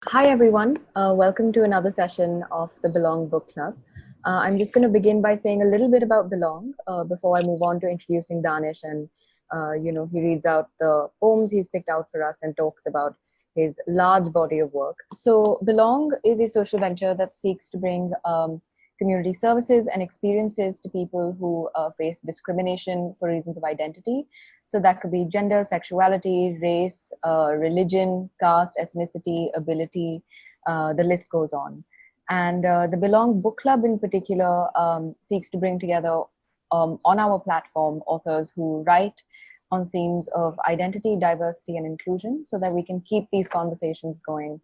Hi, everyone. Welcome to another session of the Belongg Book Club. I'm just going to begin by saying a little bit about Belongg before I move on to introducing Danish. And, he reads out the poems he's picked out for us and talks about his large body of work. So, Belongg is a social venture that seeks to bring community services and experiences to people who face discrimination for reasons of identity. So that could be gender, sexuality, race, religion, caste, ethnicity, ability, the list goes on. And the Belongg Book Club in particular seeks to bring together on our platform authors who write on themes of identity, diversity, and inclusion so that we can keep these conversations going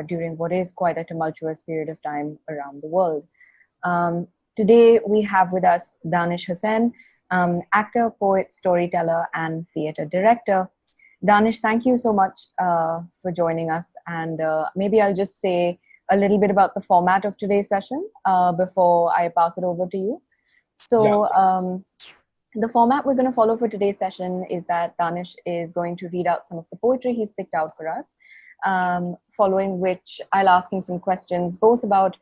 during what is quite a tumultuous period of time around the world. Today we have with us Danish Husain, actor, poet, storyteller, and theatre director. Danish, thank you so much for joining us. And maybe I'll just say a little bit about the format of today's session before I pass it over to you. So the format we're going to follow for today's session is that Danish is going to read out some of the poetry he's picked out for us, following which I'll ask him some questions, both about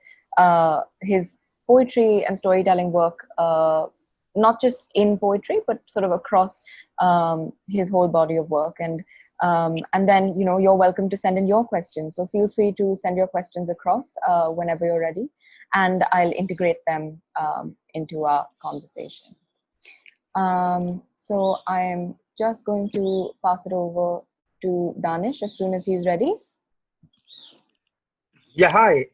his poetry and storytelling work, not just in poetry, but sort of across his whole body of work. And then, you're welcome to send in your questions. So feel free to send your questions across whenever you're ready, and I'll integrate them into our conversation. So I'm just going to pass it over to Danish as soon as he's ready. Yeah, hi.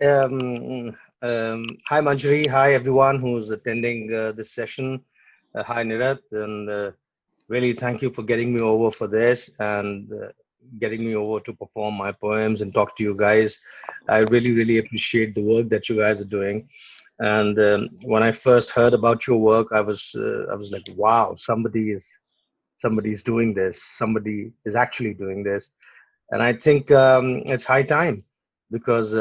Hi, Manjari. Hi, everyone who's attending this session. Hi, Nirat. And really, thank you for getting me over for this and getting me over to perform my poems and talk to you guys. I really, really appreciate the work that you guys are doing. And when I first heard about your work, I was like, wow, somebody's doing this. Somebody is actually doing this. And I think it's high time because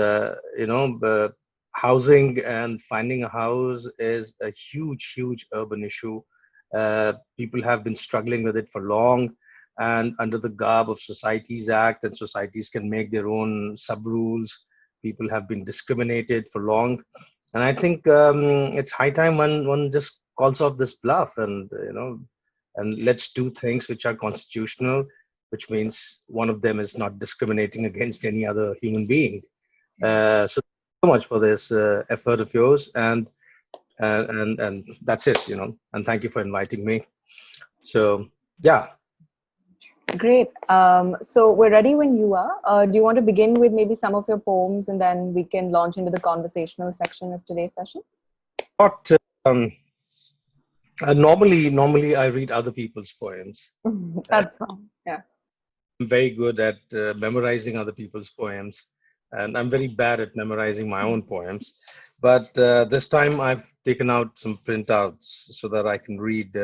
housing and finding a house is a huge urban issue. People have been struggling with it for long, and under the garb of Societies Act, and societies can make their own sub rules. People have been discriminated for long, and I think it's high time one just calls off this bluff and and let's do things which are constitutional, which means one of them is not discriminating against any other human being. So much for this effort of yours, and that's it, and thank you for inviting me. So yeah. Great. So we're ready when you are. Do you want to begin with maybe some of your poems, and then we can launch into the conversational section of today's session? But normally I read other people's poems. That's fine. Yeah. I'm very good at memorizing other people's poems, and I'm very bad at memorizing my own poems. But this time I've taken out some printouts so that I can read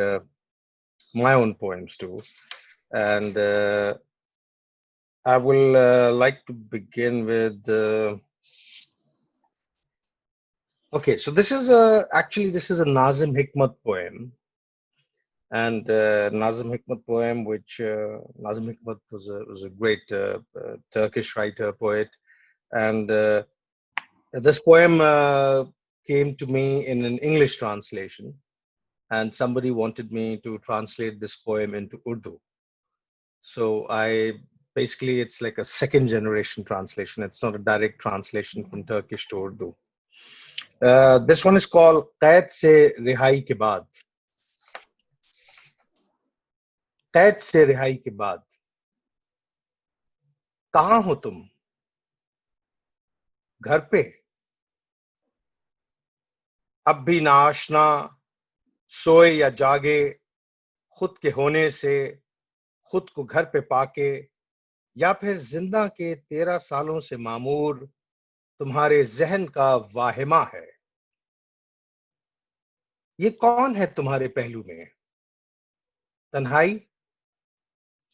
my own poems too. And I will like to begin with. Okay, so this is a Nazim Hikmat poem, and Nazim Hikmat poem, which Nazim Hikmat was a great Turkish writer poet, and this poem came to me in an English translation, and somebody wanted me to translate this poem into Urdu. So it's like a second generation translation. It's not a direct translation from Turkish to Urdu. This one is called Qaid Se Rihai Ke Baad. Qaid Se Rihai Ke Baad. कहाँ हो तुम? घर पे? अब भी नाआशना सोए या जागे, खुद के होने से खुद को घर पे पाके, या फिर जिंदा के 13 सालों से मामूर तुम्हारे जहन का वाहिमा है। ये कौन है तुम्हारे पहलू में? तन्हाई?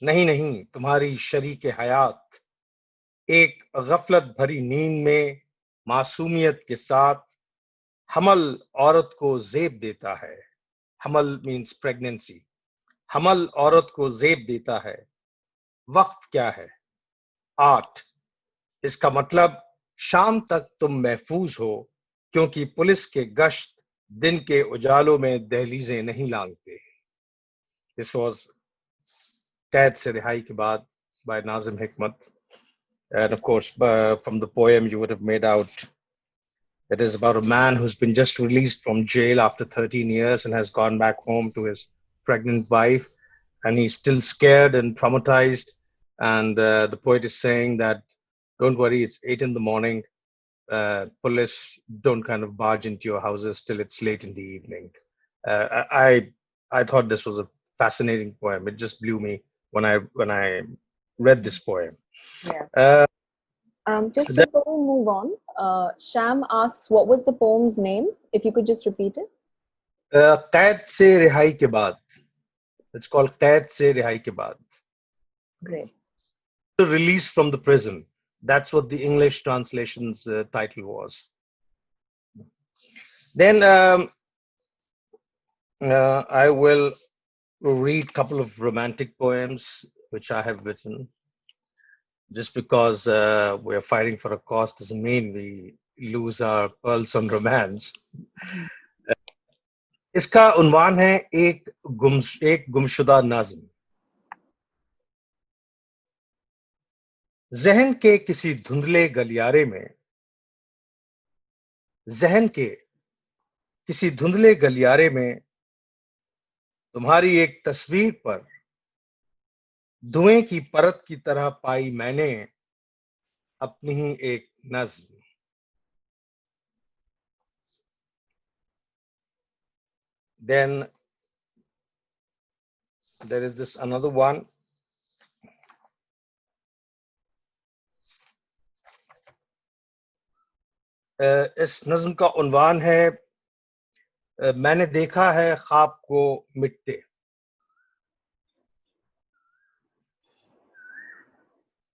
नहीं नहीं, तुम्हारी शरीके हयात, एक गफलत भरी नींद में मासूमियत के साथ हमल औरत को जेब देता है। हमल मीन्स प्रेगनेंसी। हमल औरत को जेब देता है। वक्त क्या है? 8 इसका मतलब शाम तक तुम महफूज हो, क्योंकि पुलिस के गश्त दिन के उजालों में दहलीजें नहीं लांघते। दिस वाज कैद से रिहाई के बाद by Nazim Hikmat. And of course, from the poem, you would have made out it is about a man who's been just released from jail after 13 years and has gone back home to his pregnant wife. And he's still scared and traumatized. And the poet is saying that, don't worry, it's 8 in the morning. Police don't kind of barge into your houses till it's late in the evening. I thought this was a fascinating poem. It just blew me when I read this poem. Yeah. Uh, Just then, before we move on, Sham asks, what was the poem's name? If you could just repeat it. कैद से रिहाई के बाद. It's called कैद से रिहाई के बाद. Great. Release from the prison. That's what the English translation's title was. Then I will read a couple of romantic poems which I have written. Just because we're fighting for a cause doesn't mean we lose our pearls on romance. इसका उन्वान है एक गुमशुदा नाज़िम। जहन के किसी धुंधले गलियारे में, जहन के किसी धुंधले गलियारे में तुम्हारी एक तस्वीर पर धुएं की परत की तरह पाई मैंने अपनी ही एक नज़्म। Then there is this another one. इस नज़्म का उन्वान है मैंने देखा है ख्वाब को मिटते।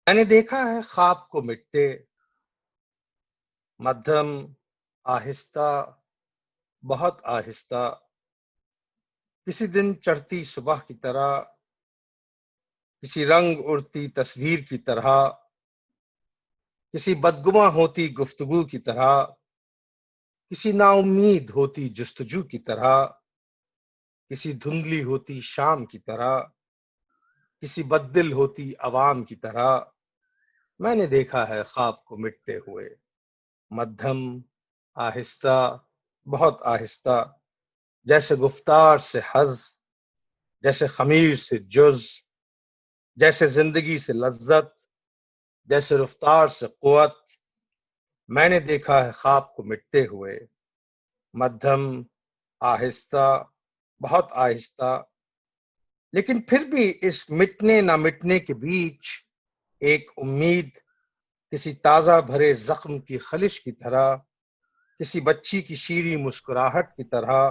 मैंने देखा है ख्वाब को मिटते, मध्यम आहिस्ता बहुत आहिस्ता, किसी दिन चढ़ती सुबह की तरह, किसी रंग उड़ती तस्वीर की तरह, किसी बदगुमा होती गुफ्तगू की तरह, किसी नाउम्मीद होती जुस्तजू की तरह, किसी धुंधली होती शाम की तरह, किसी बद्दिल होती अवाम की तरह, मैंने देखा है ख्वाब को मिटते हुए, मध्यम आहिस्ता बहुत आहिस्ता, जैसे गुफ्तार से हज, जैसे खमीर से जुज, जैसे जिंदगी से लज्जत, जैसे रफ्तार से कुव्वत, मैंने देखा है ख्वाब को मिटते हुए, मध्यम आहिस्ता बहुत आहिस्ता। लेकिन फिर भी इस मिटने ना मिटने के बीच एक उम्मीद, किसी ताजा भरे जख्म की खलिश की तरह, किसी बच्ची की शीरी मुस्कुराहट की तरह,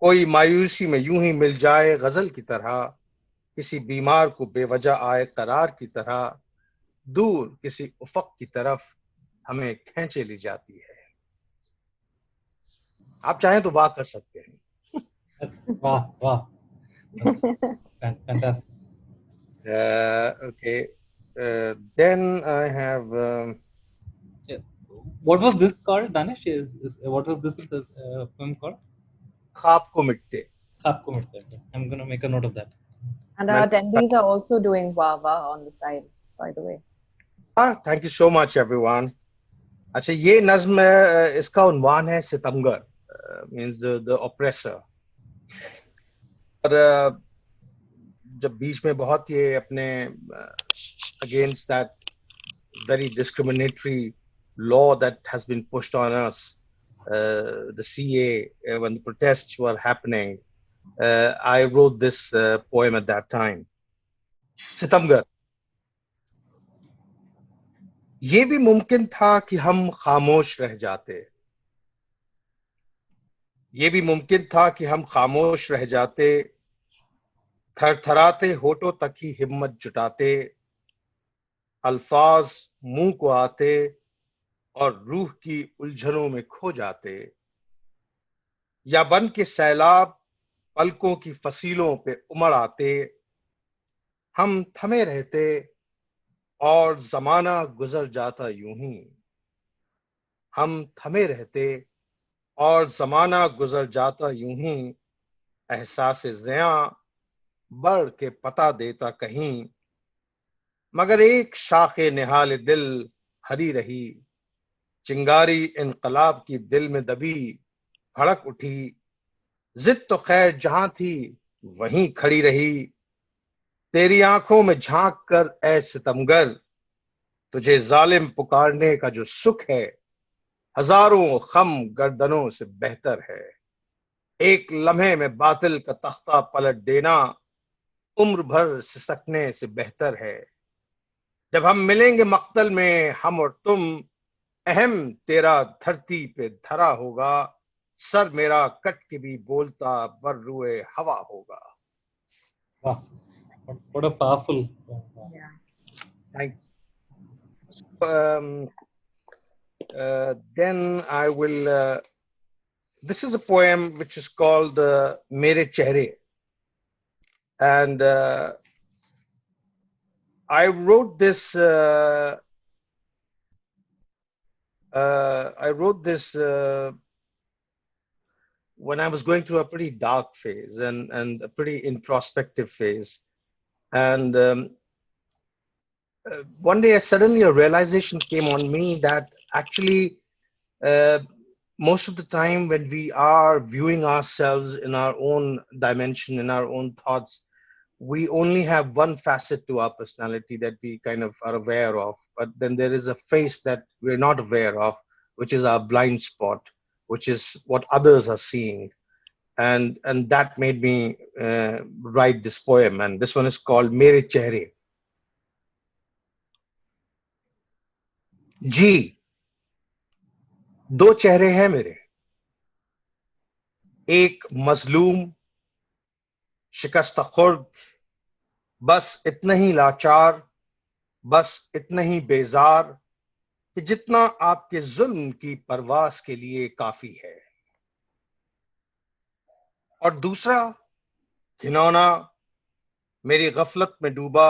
कोई मायूसी में यूं ही मिल जाए गजल की तरह, किसी बीमार को बेवजह आए करार की तरह, दूर किसी उफक की तरफ हमें खींचे ली जाती है। आप चाहें तो वाह कर सकते हैं। Wow, wow. That's fantastic. Okay. Then I have Yeah. What was this called, Danish? What was this film called? ख्वाब को मिटते। Khapko Mitte. I'm gonna make a note of that. And our attendees are also doing wah wah on the side, by the way. Thank you so much everyone. अच्छा ये नज्म इसका उन्वान है सितमगर, means the oppressor. और जब बीच में बहुत ये अपने against that very discriminatory law that has been pushed on us, the CA, when the protests were happening, I wrote this poem at that time. सितमगर। ये भी मुमकिन था कि हम खामोश रह जाते, ये भी मुमकिन था कि हम खामोश रह जाते, थरथराते होठों तक ही हिम्मत जुटाते, अल्फाज मुंह को आते और रूह की उलझनों में खो जाते, या बन के सैलाब पलकों की फसीलों पे उमड़ आते, हम थमे रहते और जमाना गुजर जाता यूं ही, हम थमे रहते और जमाना गुजर जाता यूं ही, एहसास ज़िया बढ़ के पता देता कहीं, मगर एक शाखे निहाल दिल हरी रही, चिंगारी इनकलाब की दिल में दबी भड़क उठी, जिद तो खैर जहां थी वहीं खड़ी रही, तेरी आंखों में झांक कर ऐ सितमगर, तुझे जालिम पुकारने का जो सुख है, हजारों खम गर्दनों से बेहतर है, एक लम्हे में बातिल का तख्ता पलट देना, उम्र भर सिसकने से बेहतर है, जब हम मिलेंगे मक्तल में हम और तुम, अहम तेरा धरती पे धरा होगा, सर मेरा कट के भी बोलता बर रुए हवा होगा. Wow. What a powerful. Yeah. Thank you. Then I will. This is a poem which is called Mere Chehre, and I wrote this. I wrote this when I was going through a pretty dark phase and a pretty introspective phase, and one day suddenly a realization came on me that actually uh, most of the time when we are viewing ourselves in our own dimension, in our own thoughts, we only have one facet to our personality that we kind of are aware of, but then there is a face that we're not aware of, which is our blind spot, which is what others are seeing. And that made me write this poem, and this one is called Mere Chehre. जी, दो चेहरे हैं मेरे, एक मजलूम शिकस्त खुर्द, बस इतना ही लाचार, बस इतना ही बेजार कि जितना आपके जुल्म की परवास के लिए काफी है, और दूसरा घिनौना मेरी गफलत में डूबा,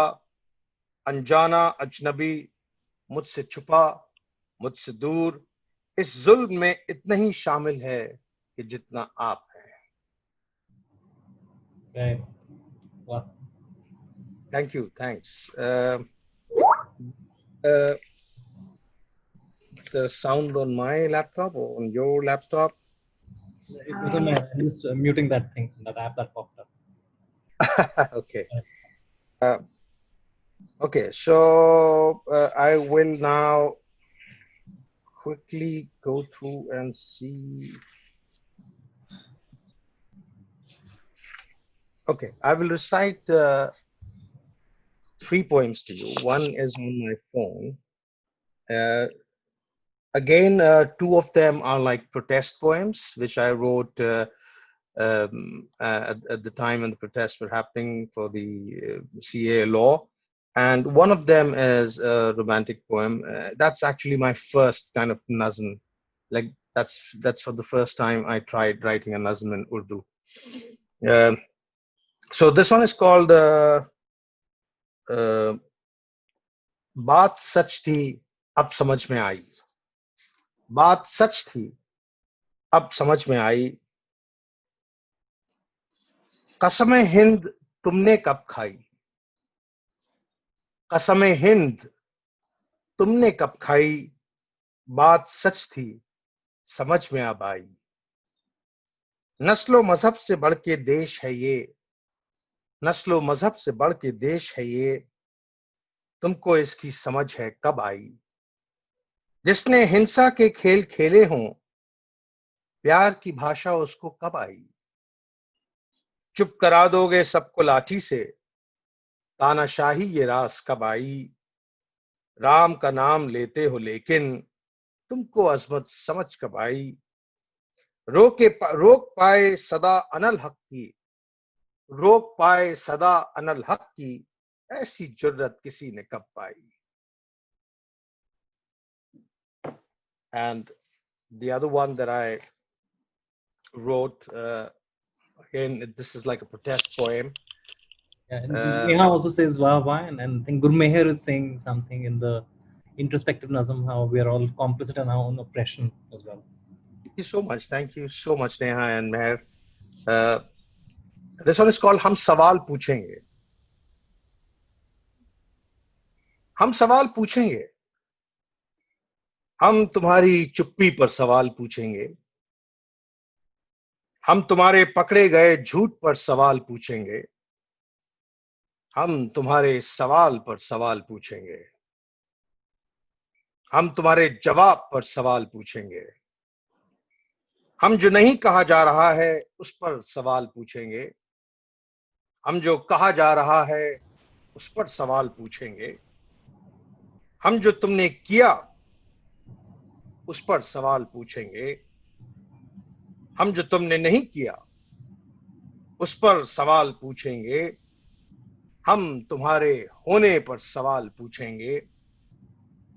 अनजाना अजनबी मुझसे छुपा, मुझसे दूर, इस जुल्म में इतना ही शामिल है कि जितना आप हैं. Right. Wow. Thank you. Thanks. The sound on my laptop or on your laptop? It was on my. I was muting that thing, that app that popped up. Okay. Okay. So I will now quickly go through and see. Okay. I will recite 3 poems to you. One is on my phone. Again, two of them are like protest poems, which I wrote at the time when the protests were happening for the CA law. And one of them is a romantic poem. That's actually my first kind of nazm. Like that's for the first time I tried writing a nazm in Urdu. Um so this one is called uh, बात सच थी अब समझ में आई, बात सच थी अब समझ में आई, कसमें हिंद तुमने कब खाई, कसमें हिंद तुमने कब खाई, बात सच थी समझ में अब आई, नस्लो मजहब से बढ़ के देश है ये, नस्लो मजहब से बढ़ के देश है ये, तुमको इसकी समझ है कब आई, जिसने हिंसा के खेल खेले हों, प्यार की भाषा उसको कब आई, चुप करा दोगे सबको लाठी से, तानाशाही ये रास कब आई, राम का नाम लेते हो लेकिन तुमको अजमत समझ कब आई, रोक पाए सदा अनल हक की, रोक पाए सदा अनल हक की, ऐसी जुर्रत किसी ने कब पाई. And the other one that I wrote, again, this is like a protest poem. Yeah, and Neha also says wah wah, and I think Gurmeher is saying something in the introspective nazm, how we are all complicit in our own oppression as well. Thank you so much. Thank you so much, Neha and Meher. Uh, this one is called हम सवाल पूछेंगे. हम सवाल पूछेंगे. हम तुम्हारी चुप्पी पर सवाल पूछेंगे. हम तुम्हारे पकड़े गए झूठ पर सवाल पूछेंगे. हम तुम्हारे सवाल पर सवाल पूछेंगे. हम तुम्हारे जवाब पर सवाल पूछेंगे. हम जो नहीं कहा जा रहा है उस पर सवाल पूछेंगे. हम जो कहा जा रहा है उस पर सवाल पूछेंगे. हम जो तुमने किया उस पर सवाल पूछेंगे. हम जो तुमने नहीं किया उस पर सवाल पूछेंगे. हम तुम्हारे होने पर सवाल पूछेंगे.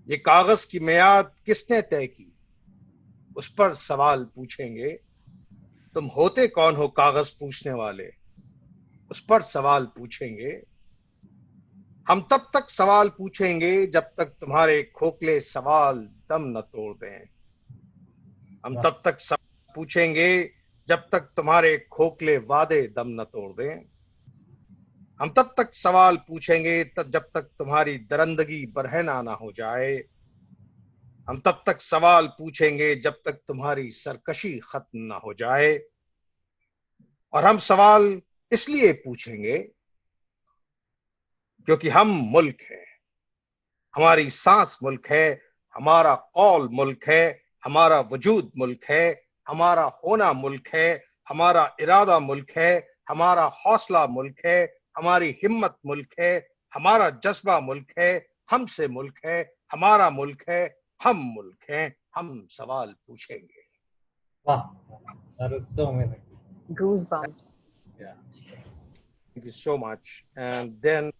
ये कागज की मियाद किसने तय की उस पर सवाल पूछेंगे. तुम होते कौन हो कागज पूछने वाले उस पर सवाल पूछेंगे. हम तब तक सवाल पूछेंगे जब तक तुम्हारे खोखले सवाल दम न तोड़ दें. हम तब तक सवाल पूछेंगे जब तक तुम्हारे खोखले वादे दम न तोड़ दें. हम तब तक सवाल पूछेंगे जब तक तुम्हारी दरंदगी बरहना ना हो जाए. हम तब तक सवाल पूछेंगे जब तक तुम्हारी सरकशी खत्म ना हो जाए. और हम सवाल इसलिए पूछेंगे क्योंकि हम मुल्क हैं. हमारी सांस मुल्क है. हमारा कौल मुल्क है. हमारा वजूद मुल्क है. हमारा होना मुल्क है. हमारा इरादा मुल्क है. हमारा हौसला मुल्क है. हमारी हिम्मत मुल्क है. हमारा जज्बा मुल्क है. हमसे मुल्क है. हमारा मुल्क है. हम मुल्क हैं. हम सवाल पूछेंगे. Wow, that is so amazing. Goosebumps. Yeah. Thank you so much. And then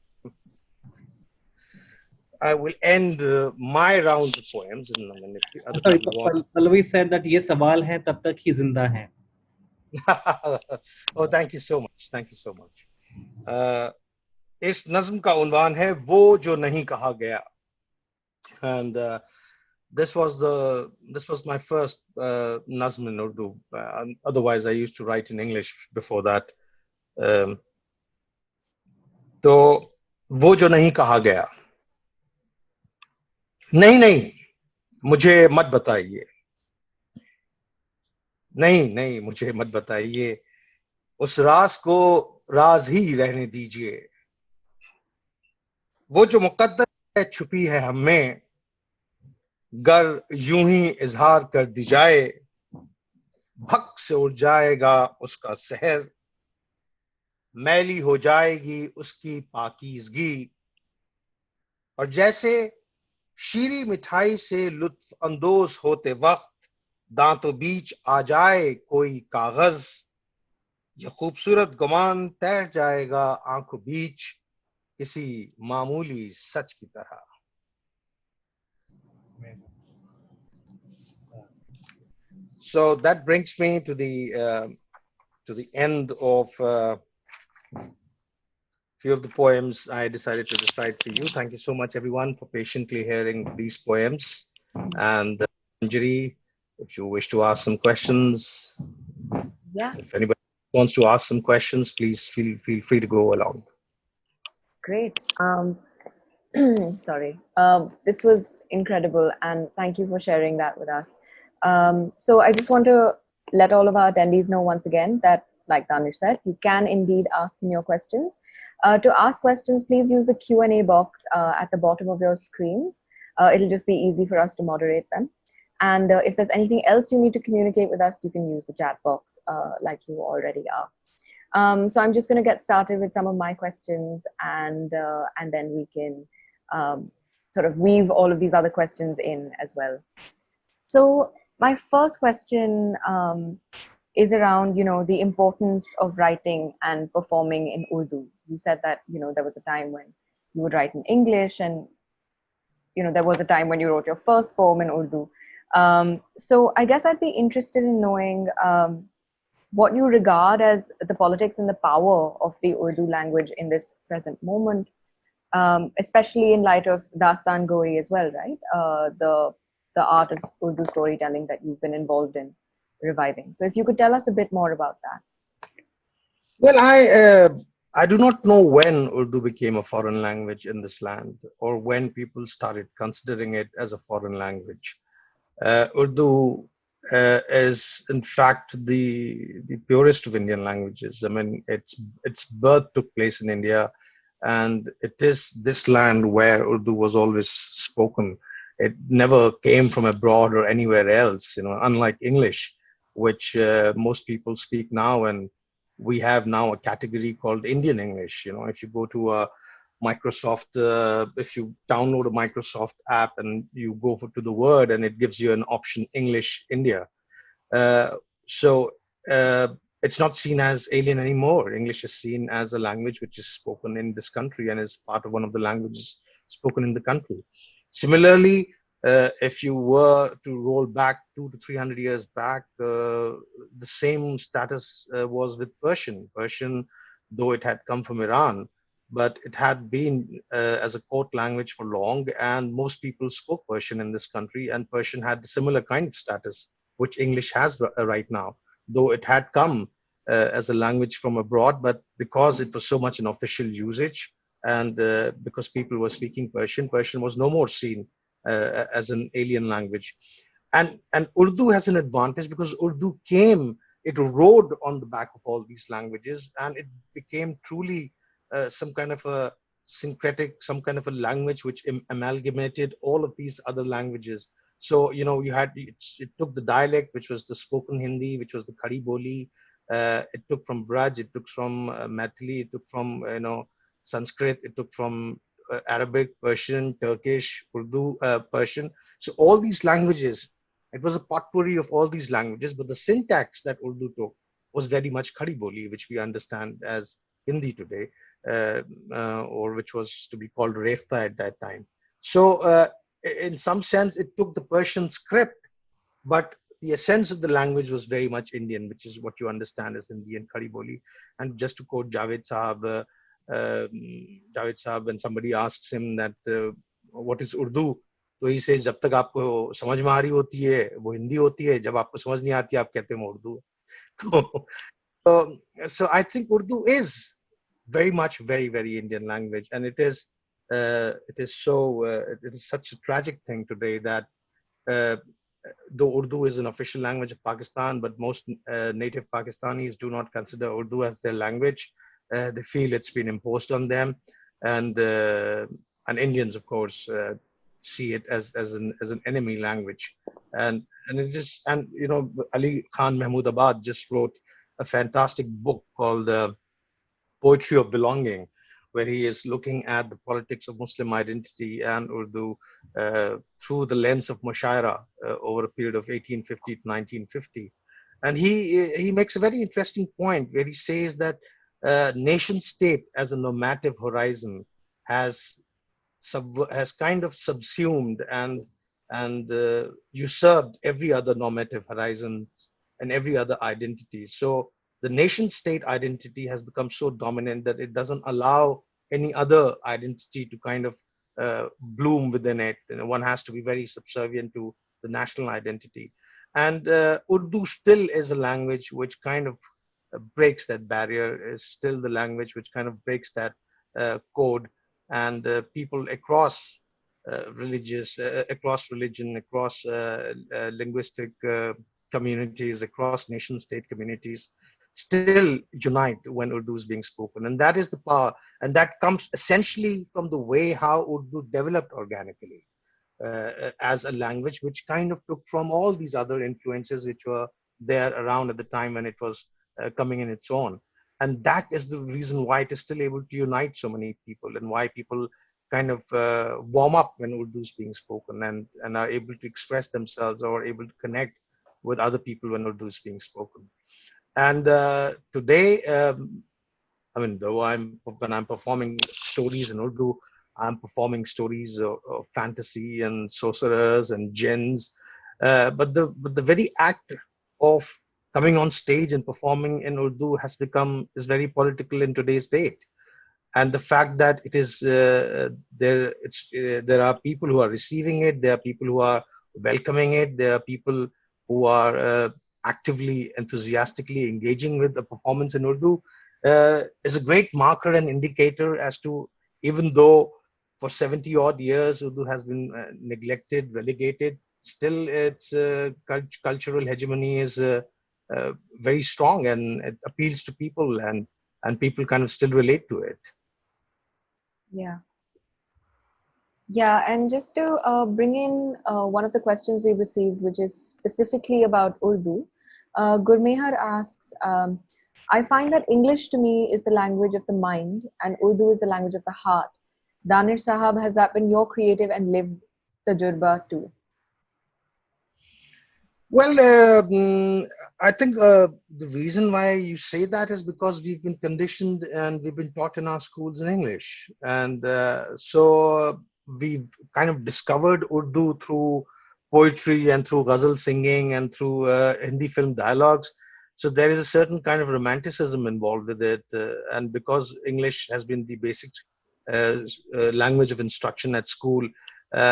I will end my round of poems, and then if the other Sorry, people want. Pallavi said that ये सवाल है तब तक ही जिंदा है. Oh, thank you so much. Thank you so much. इस नज्म का उन्वान है वो जो नहीं कहा गया. And this was my first nazm in Urdu. Otherwise, I used to write in English before that. तो वो जो नहीं कहा गया. नहीं नहीं मुझे मत बताइए. नहीं नहीं मुझे मत बताइए. उस राज को राज ही रहने दीजिए. वो जो मुकद्दर है छुपी है हमें. गर यूं ही इजहार कर दी जाए. भक से उड़ जाएगा उसका सहर. मैली हो जाएगी उसकी पाकीज़गी. और जैसे शीरी मिठाई से लुत्फ अंदोज होते वक्त दांतों बीच आ जाए कोई कागज. ये खूबसूरत गुमान तैर जाएगा आंखों बीच किसी मामूली सच की तरह. So that brings me to the end of few of the poems I decided to recite for you. Thank you so much, everyone, for patiently hearing these poems. And Anjali, if you wish to ask some questions, Yeah. if anybody wants to ask some questions, please feel free to go along. Great. Sorry. This was incredible, and thank you for sharing that with us. So I just want to let all of our attendees know once again that, like Danish said, you can indeed ask in your questions. To ask questions, please use the Q&A box at the bottom of your screens. It'll just be easy for us to moderate them. And if there's anything else you need to communicate with us, you can use the chat box like you already are. So I'm just going to get started with some of my questions, and then we can sort of weave all of these other questions in as well. So my first question is around, the importance of writing and performing in Urdu. You said that, there was a time when you would write in English, and, there was a time when you wrote your first poem in Urdu. So I guess I'd be interested in knowing, what you regard as the politics and the power of the Urdu language in this present moment, especially in light of Dastan Goi as well, right? The art of Urdu storytelling that you've been involved in reviving. So if you could tell us a bit more about that. Well, I do not know when Urdu became a foreign language in this land, or when people started considering it as a foreign language. Urdu is, in fact, the purest of Indian languages. I mean, its birth took place in India, and it is this land where Urdu was always spoken. It never came from abroad or anywhere else. Unlike English, which most people speak now, and we have now a category called Indian English. If you go to a Microsoft, if you download a Microsoft app and you go to the word, and it gives you an option English India. Uh, so it's not seen as alien anymore. English is seen as a language which is spoken in this country and is part of one of the languages spoken in the country. Similarly, if you were to roll back 200 to 300 years back, the same status was with Persian. Persian, though it had come from Iran, but it had been as a court language for long, and most people spoke Persian in this country, and Persian had a similar kind of status which English has right now, though it had come as a language from abroad, but because it was so much an official usage, and because people were speaking Persian, Persian was no more seen as an alien language. And Urdu has an advantage because Urdu came, it rode on the back of all these languages, and it became truly some kind of a syncretic, some kind of a language which amalgamated all of these other languages. So, you had, it took the dialect, which was the spoken Hindi, which was the Khadi Boli. It took from Braj, it took from Maithili, it took from, Sanskrit, it took from Arabic, Persian, Turkish, Urdu, Persian. So all these languages, it was a potpourri of all these languages, but the syntax that Urdu took was very much Khadi Boli, which we understand as Hindi today, or which was to be called Refta at that time. So in some sense, it took the Persian script, but the essence of the language was very much Indian, which is what you understand as Hindi and Khadi Boli. And just to quote Javed Saab, when somebody asks him that what is Urdu, तो he says जब तक आपको समझ में आ रही होती है वो हिंदी होती है, जब आपको समझ नहीं आती आप कहते हैं Urdu. So I think Urdu is very much very Indian language, and it is such a tragic thing today that uh, though Urdu is an official language of Pakistan, but most native Pakistanis do not consider Urdu as their language. They feel it's been imposed on them, and Indians, of course, see it as an enemy language, and it just, and Ali Khan Mahmoodabad just wrote a fantastic book called Poetry of Belonging, where he is looking at the politics of Muslim identity and Urdu through the lens of Mushaira over a period of 1850 to 1950. And he makes a very interesting point where he says that nation state as a normative horizon has has kind of subsumed and usurped every other normative horizon and every other identity. So the nation state identity has become so dominant that it doesn't allow any other identity to kind of bloom within it. One has to be very subservient to the national identity. And Urdu still is a language which kind of breaks that barrier, is still the language which kind of breaks that code, and people across across religion, across linguistic communities, across nation state communities, still unite when Urdu is being spoken. And that is the power. And that comes essentially from the way how Urdu developed organically as a language, which kind of took from all these other influences which were there around at the time when it was coming in its own. And that is the reason why it is still able to unite so many people, and why people kind of warm up when Urdu is being spoken, and are able to express themselves or able to connect with other people when Urdu is being spoken. And today, I mean, though when I'm performing stories in Urdu, I'm performing stories of fantasy and sorcerers and jinns. But the very act of coming on stage and performing in Urdu is very political in today's date. And the fact that it is there are people who are receiving it, there are people who are welcoming it, there are people who are actively, enthusiastically engaging with the performance in Urdu, is a great marker and indicator as to, even though for 70 odd years Urdu has been neglected, relegated, still its cultural hegemony is very strong, and it appeals to people, and people kind of still relate to it. Yeah. Yeah, and just to bring in one of the questions we received, which is specifically about Urdu, Gurmehar asks, I find that English to me is the language of the mind and Urdu is the language of the heart. Danish Sahab, has that been your creative and lived tajurba too? Well, I think the reason why you say that is because we've been conditioned and we've been taught in our schools in English. And so we've kind of discovered Urdu through poetry and through ghazal singing and through Hindi film dialogues. So there is a certain kind of romanticism involved with it. And because English has been the basic language of instruction at school,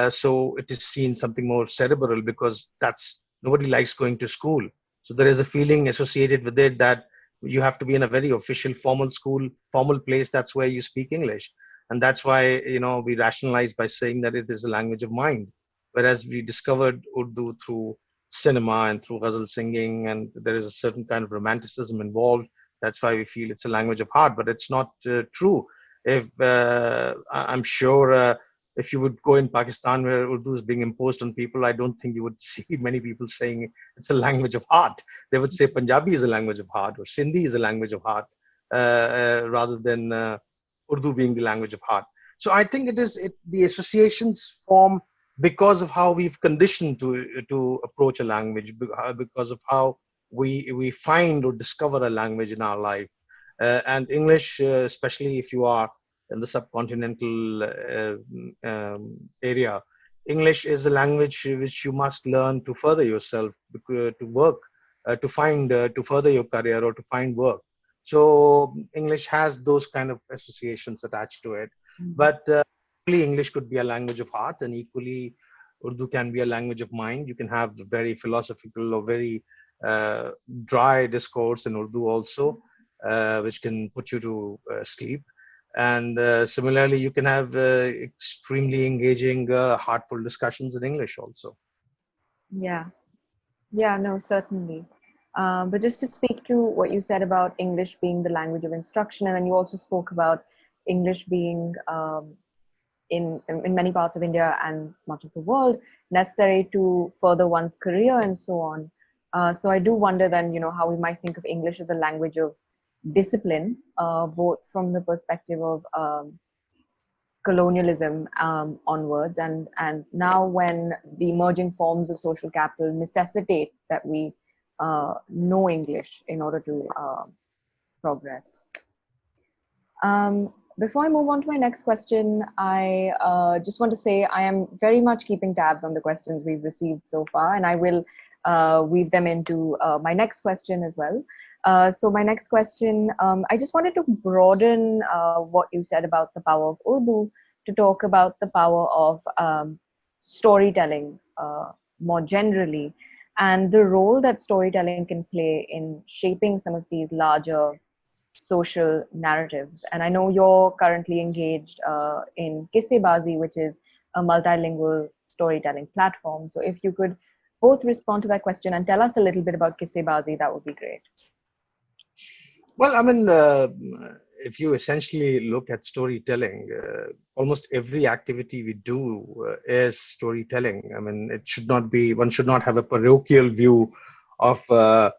so it is seen something more cerebral, because that's nobody likes going to school. So there is a feeling associated with it that you have to be in a very official, formal school, formal place. That's where you speak English. And that's why, we rationalize by saying that it is a language of mind. Whereas we discovered Urdu through cinema and through ghazal singing, and there is a certain kind of romanticism involved. That's why we feel it's a language of heart, but it's not true. If I'm sure if you would go in Pakistan where Urdu is being imposed on people, I don't think you would see many people saying it's a language of heart. They would say Punjabi is a language of heart or Sindhi is a language of heart, rather than Urdu being the language of heart. So I think the associations form because of how we've conditioned to approach a language, because of how we find or discover a language in our life. And English, especially if you are in the subcontinental area, English is a language which you must learn to further yourself, to work, to further your career or to find work. So English has those kind of associations attached to it. But equally, English could be a language of heart, and equally, Urdu can be a language of mind. You can have very philosophical or very dry discourse in Urdu also, which can put you to sleep. And similarly, you can have extremely engaging, heartful discussions in English also. Yeah. Yeah, no, certainly. But just to speak to what you said about English being the language of instruction, and then you also spoke about English being in many parts of India and much of the world necessary to further one's career and so on. So I do wonder then, how we might think of English as a language of discipline, both from the perspective of colonialism onwards, and now when the emerging forms of social capital necessitate that we know English in order to progress. Before I move on to my next question, I just want to say I am very much keeping tabs on the questions we've received so far, and I will weave them into my next question as well. So my next question, I just wanted to broaden what you said about the power of Urdu to talk about the power of storytelling more generally, and the role that storytelling can play in shaping some of these larger social narratives. And I know you're currently engaged in Kissebazi, which is a multilingual storytelling platform. So if you could both respond to that question and tell us a little bit about Kissebazi, that would be great. Well, I mean, if you essentially look at storytelling, almost every activity we do is storytelling. I mean, one should not have a parochial view of, a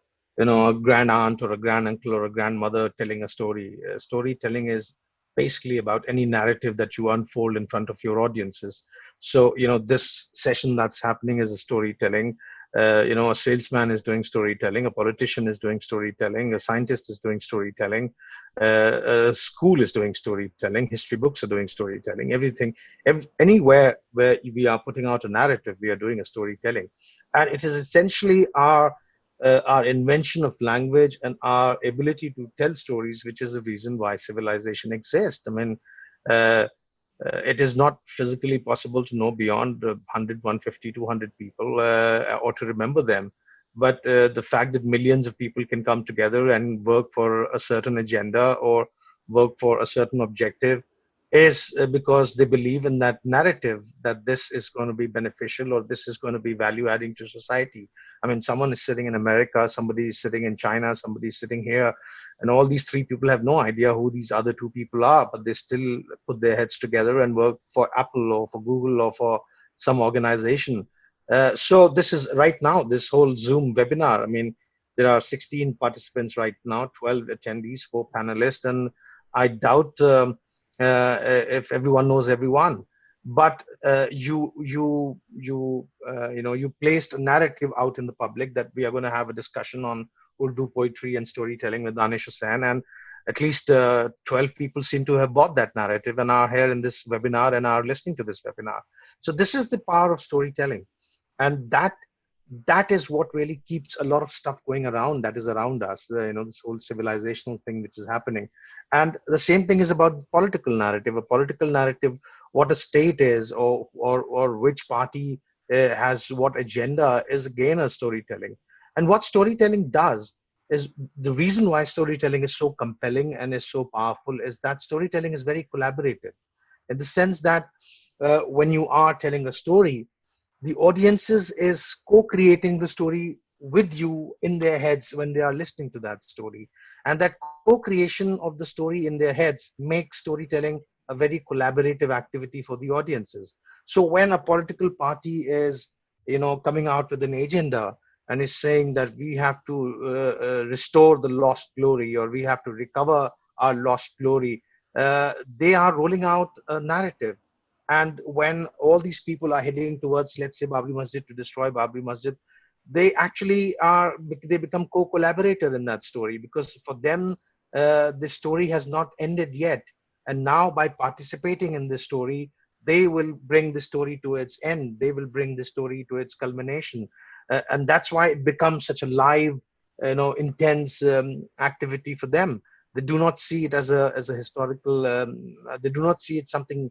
grand aunt or a grand uncle or a grandmother telling a story. Storytelling is basically about any narrative that you unfold in front of your audiences. So, this session that's happening is a storytelling. A salesman is doing storytelling, a politician is doing storytelling, a scientist is doing storytelling, a school is doing storytelling, history books are doing storytelling, anywhere where we are putting out a narrative, we are doing a storytelling. And it is essentially our our invention of language and our ability to tell stories, which is the reason why civilization exists. I mean, uh, it is not physically possible to know beyond 100, 150, 200 people or to remember them. But the fact that millions of people can come together and work for a certain agenda or work for a certain objective is because they believe in that narrative that this is going to be beneficial or this is going to be value adding to society. I mean, someone is sitting in America, somebody is sitting in China, somebody is sitting here, and all these three people have no idea who these other two people are, but they still put their heads together and work for Apple or for Google or for some organization. So this is right now, this whole Zoom webinar. I mean, there are 16 participants right now, 12 attendees, 4 panelists, and I doubt if everyone knows everyone. But you placed a narrative out in the public that we are going to have a discussion on Urdu poetry and storytelling with Danish Husain, and at least 12 people seem to have bought that narrative and are here in this webinar and are listening to this webinar. So this is the power of storytelling, and that is what really keeps a lot of stuff going around that is around us. This whole civilizational thing which is happening, and the same thing is about political narrative. A political narrative, what a state is, or which party has what agenda, is again a storytelling. And what storytelling does is, the reason why storytelling is so compelling and is so powerful is that storytelling is very collaborative, in the sense that when you are telling a story, the audiences is co-creating the story with you in their heads when they are listening to that story, and that co-creation of the story in their heads makes storytelling a very collaborative activity for the audiences. So when a political party is coming out with an agenda and is saying that we have to restore the lost glory, or we have to recover our lost glory, they are rolling out a narrative. And when all these people are heading towards, let's say, Babri Masjid, to destroy Babri Masjid, they actually they become co-collaborator in that story, because for them, the story has not ended yet. And now, by participating in this story, they will bring the story to its end. They will bring the story to its culmination. And that's why it becomes such a live, intense activity for them. They do not see it as a historical, they do not see it something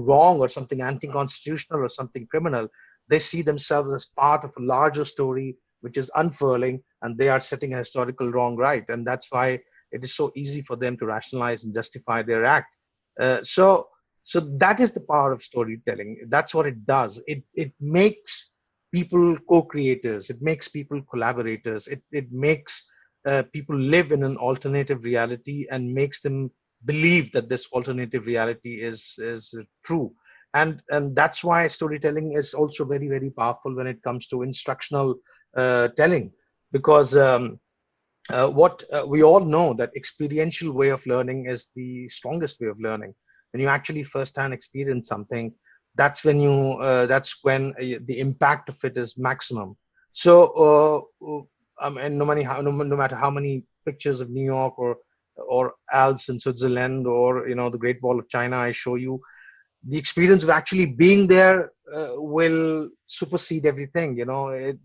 wrong or something anti-constitutional or something criminal. They see themselves as part of a larger story which is unfurling, and they are setting a historical wrong right. And that's why it is so easy for them to rationalize and justify their act. So that is the power of storytelling. That's what it does. It makes people co-creators. It makes people collaborators. It makes people live in an alternative reality and makes them believe that this alternative reality is true. And that's why storytelling is also very, very powerful when it comes to instructional telling, because what we all know, that experiential way of learning is the strongest way of learning. When you actually firsthand experience something, that's when the impact of it is maximum. So no matter how many pictures of New York or Alps in Switzerland, or the Great Wall of China I show you, the experience of actually being there will supersede everything.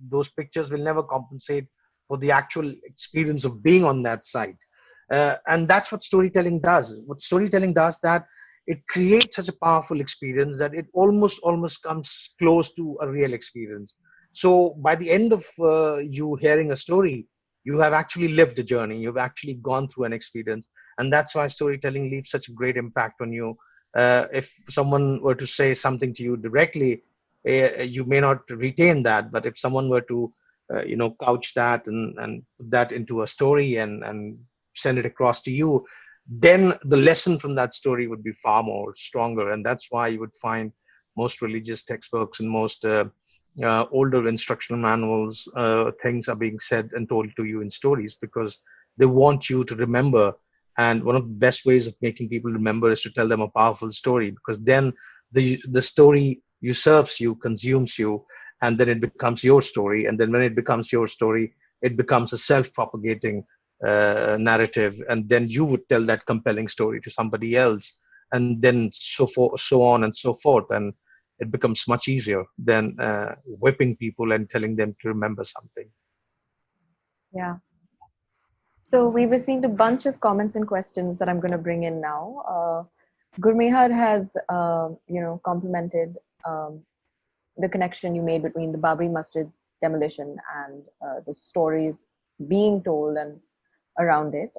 Those pictures will never compensate for the actual experience of being on that site. And that's what storytelling does. What storytelling does, that it creates such a powerful experience that it almost comes close to a real experience. So by the end of you hearing a story, you have actually lived a journey. You've actually gone through an experience, and that's why storytelling leaves such a great impact on you. If someone were to say something to you directly, you may not retain that. But if someone were to, couch that and put that into a story and send it across to you, then the lesson from that story would be far more stronger. And that's why you would find most religious textbooks and most older instructional manuals, things are being said and told to you in stories, because they want you to remember. And one of the best ways of making people remember is to tell them a powerful story, because then the story usurps you, consumes you, and then it becomes your story. And then when it becomes your story, it becomes a self-propagating narrative, and then you would tell that compelling story to somebody else, and then so on and so forth. And it becomes much easier than whipping people and telling them to remember something. Yeah. So we've received a bunch of comments and questions that I'm going to bring in now. Gurmehar has, complimented the connection you made between the Babri Masjid demolition and the stories being told and around it.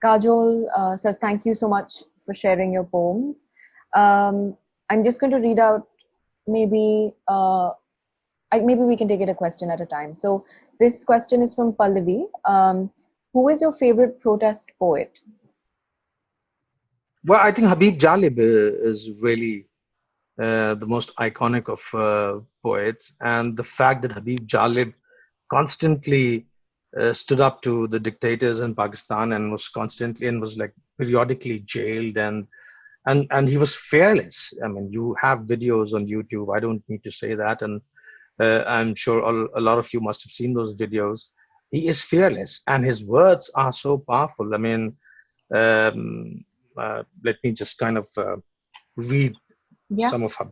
Kajol says, thank you so much for sharing your poems. I'm just going to read out maybe maybe we can take it a question at a time. So this question is from Pallavi. Who is your favorite protest poet? Well, I think Habib Jalib is really the most iconic of poets, and the fact that Habib Jalib constantly stood up to the dictators in Pakistan and was like periodically jailed, and he was fearless. I mean, you have videos on YouTube. I don't need to say that, and I'm sure a lot of you must have seen those videos. He is fearless, and his words are so powerful. I mean, let me just kind of read Yeah, some of her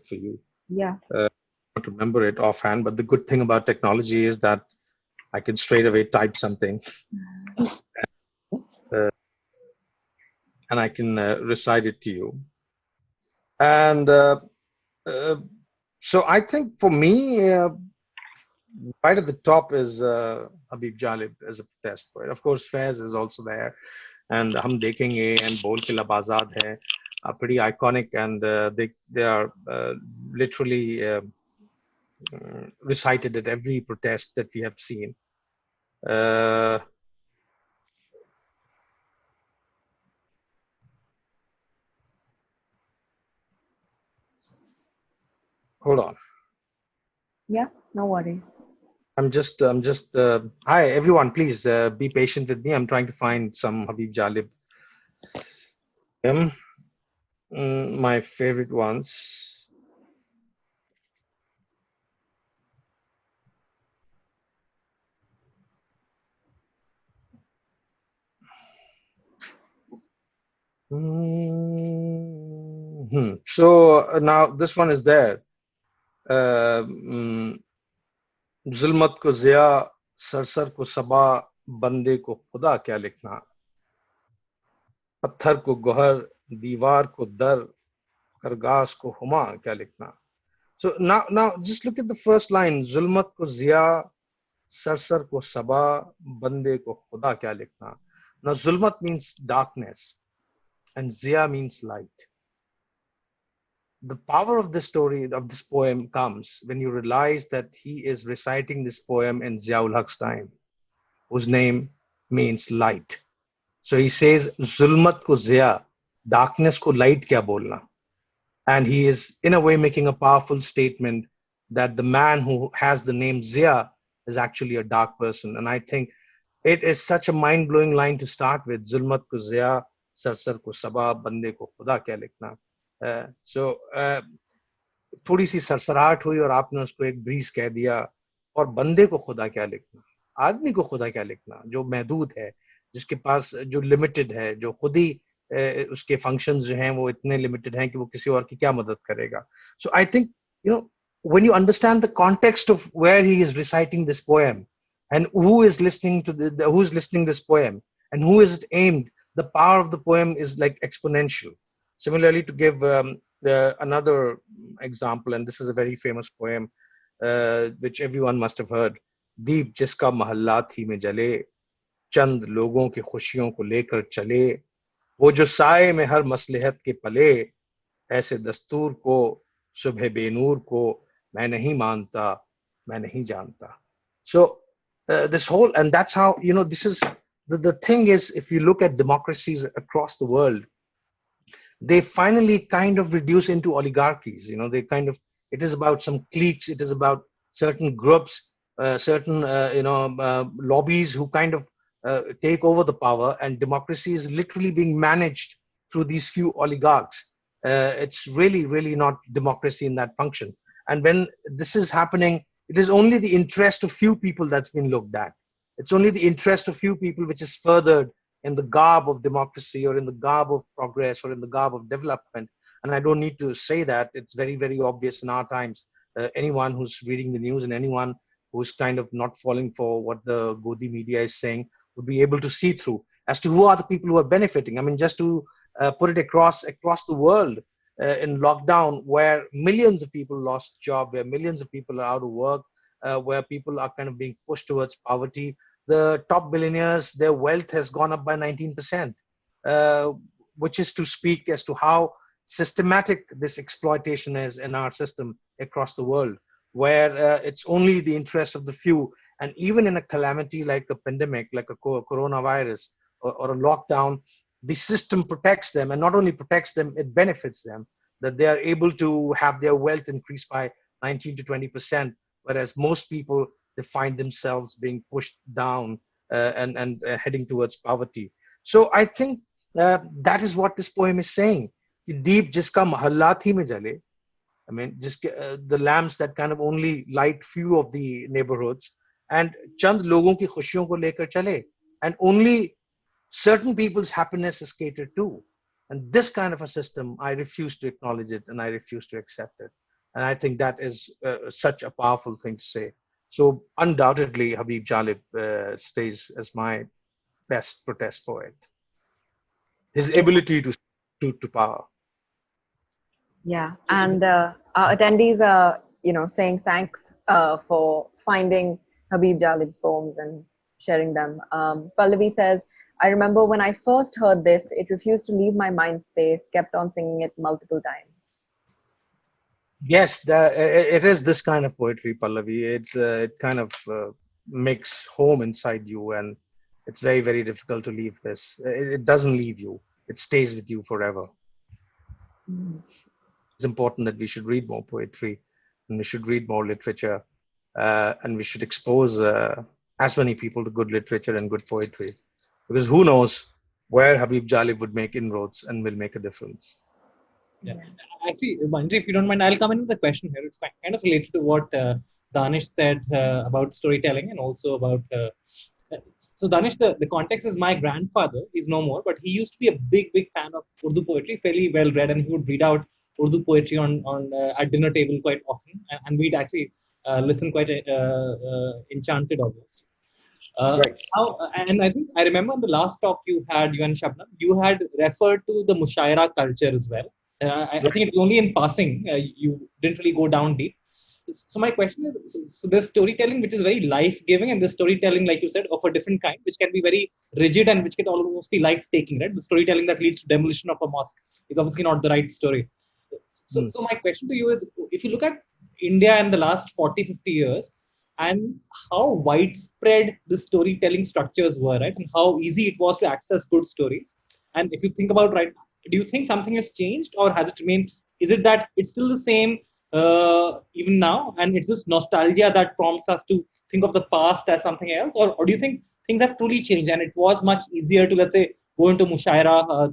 for you. yeah. I don't remember it offhand, but the good thing about technology is that I can straight away type something uh, and I can recite it to you. And uh, so I think for me, right at the top is Habib Jalib as a protest poet. Of course, Faiz is also there, and Hum Dekhenge and Bol Ke Lab Azad hai are pretty iconic, and they are literally recited at every protest that we have seen. Uh, Hold on. Yeah, no worries. Hi everyone, please be patient with me. I'm trying to find some Habib Jalib. My favorite ones. So now this one is there. जुल्मत को जिया सरसर को सबा बंदे को खुदा क्या लिखना पत्थर को गोहर दीवार को दर करगास को हुमा क्या लिखना. So now just look at the first line. जुल्मत को जिया सरसर को सबा बंदे को खुदा क्या लिखना. Now zulmat means darkness and ziya means light. The power of this story, of this poem, comes when you realize that he is reciting this poem in Ziaul Haq's time, whose name means light. So he says, Zulmat ko ziya, darkness ko light kya bolna. And he is, in a way, making a powerful statement that the man who has the name Zia is actually a dark person. And I think it is such a mind-blowing line to start with. Zulmat ko ziya, sarsar ko sabab, bande ko khuda kya likhna. थोड़ी सी सरसराहट हुई और आपने उसको एक bridge कह दिया. और बंदे को खुदा क्या लिखना, आदमी को खुदा क्या लिखना जो महदूद है, जिसके पास जो लिमिटेड है, जो खुद ही उसके फंक्शंस जो हैं वो इतने लिमिटेड हैं कि वो किसी और की क्या मदद करेगा. So I think you know when you understand the context of where he is reciting this poem and who is listening to who's listening this poem and who is it aimed, the power of the poem is like exponential. Similarly, to give another example, and this is a very famous poem which everyone must have heard. दीप जिसका महल्ला थी में जले, चंद लोगों की खुशियों को लेकर चले, वो जो साए में हर मसलहत के पले, ऐसे दस्तूर को सुबह बेनूर को मैं नहीं मानता, मैं नहीं जानता. So this whole, and that's how, this is the thing is, if you look at democracies across the world, they finally kind of reduce into oligarchies. They kind of, it is about some cliques, it is about certain groups, certain lobbies who kind of take over the power, and democracy is literally being managed through these few oligarchs. It's really not democracy in that function. And when this is happening, it is only the interest of few people that's been looked at. It's only the interest of few people which is furthered in the garb of democracy or in the garb of progress or in the garb of development. And I don't need to say that. It's very obvious in our times. Anyone who's reading the news and anyone who's kind of not falling for what the Godi media is saying, would be able to see through as to who are the people who are benefiting. I mean, just to put it across the world, in lockdown, where millions of people lost job, where millions of people are out of work, where people are kind of being pushed towards poverty. The top billionaires, their wealth has gone up by 19%, uh, which is to speak as to how systematic this exploitation is in our system across the world, where it's only the interest of the few. And even in a calamity like a pandemic, like a coronavirus or a lockdown, the system protects them, and not only protects them, it benefits them, that they are able to have their wealth increase by 19 to 20%, whereas most people, they find themselves being pushed down and heading towards poverty. So I think that is what this poem is saying. कि दीप जिसका महल्ला थी में जले, I mean, just the lamps that kind of only light few of the neighborhoods, and chand logon ki khushiyon ko lekar chale, and only certain people's happiness is catered to. And this kind of a system, I refuse to acknowledge it, and I refuse to accept it. And I think that is such a powerful thing to say. So undoubtedly, Habib Jalib stays as my best protest poet. His ability to power. Yeah, and our attendees are, saying thanks for finding Habib Jalib's poems and sharing them. Pallavi says, I remember when I first heard this, it refused to leave my mind space, kept on singing it multiple times. Yes, it is this kind of poetry, Pallavi. It kind of makes home inside you, and it's very, very difficult to leave this. It doesn't leave you. It stays with you forever. Mm. It's important that we should read more poetry, and we should read more literature, and we should expose as many people to good literature and good poetry, because who knows where Habib Jalib would make inroads and will make a difference. Yeah. Actually, Manji, if you don't mind, I'll come in with a question here. It's kind of related to what Danish said about storytelling, and also about. So, Danish, the context is my grandfather. He's no more, but he used to be a big, big fan of Urdu poetry, fairly well read, and he would read out Urdu poetry on at dinner table quite often, and we'd actually listen quite enchanted almost. Right. And I think I remember in the last talk you had, you and Shabnam, you had referred to the Mushaira culture as well. I think it's only in passing. You didn't really go down deep. So my question is, so there's storytelling which is very life-giving, and this storytelling, like you said, of a different kind, which can be very rigid and which can almost be life-taking, right? The storytelling that leads to demolition of a mosque is obviously not the right story. So my question to you is, if you look at India in the last 40, 50 years, and how widespread the storytelling structures were, right? And how easy it was to access good stories. And if you think about, right, do you think something has changed, or has it remained? Is it that it's still the same even now, and it's this nostalgia that prompts us to think of the past as something else, or do you think things have truly changed and it was much easier to, let's say, go into Mushaira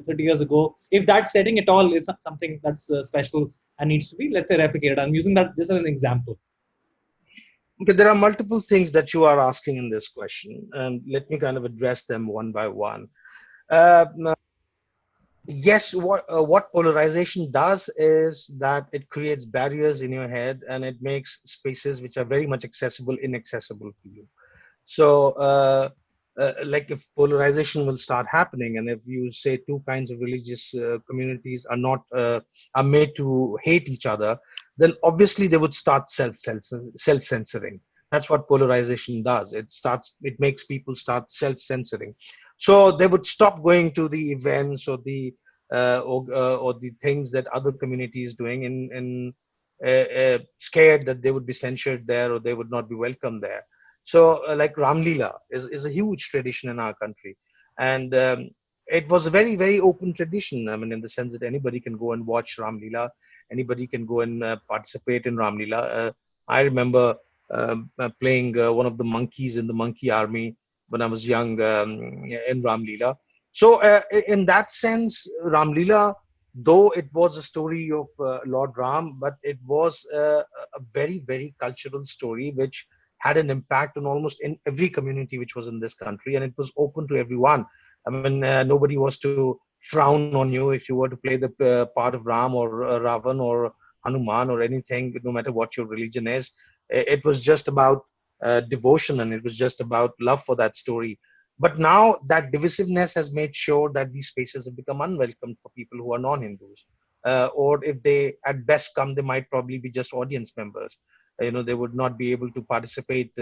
30 years ago, if that setting at all is something that's special and needs to be, let's say, replicated? I'm using that just as an example. Okay, there are multiple things that you are asking in this question, and let me kind of address them one by one. Now, yes, what polarization does is that it creates barriers in your head, and it makes spaces which are very much accessible inaccessible to you. So, like if polarization will start happening, and if you say two kinds of religious communities are not are made to hate each other, then obviously they would start self-censoring. That's what polarization does. It makes people start self-censoring. So they would stop going to the events or or the things that other communities doing, in scared that they would be censured there or they would not be welcome there. So, like Ramlila is a huge tradition in our country, and it was a very, very open tradition. I mean, in the sense that anybody can go and watch Ramlila, anybody can go and participate in Ramlila. I remember playing one of the monkeys in the monkey army when I was young, in Ramlila. So, in that sense, Ramlila, though it was a story of Lord Ram, but it was a very, very cultural story which had an impact on almost in every community which was in this country, and it was open to everyone. I mean, nobody was to frown on you if you were to play the part of Ram or Ravan or Hanuman or anything, no matter what your religion is. It was just about devotion, and it was just about love for that story. But now that divisiveness has made sure that these spaces have become unwelcome for people who are non-Hindus. Or if they at best come, they might probably be just audience members. They would not be able to participate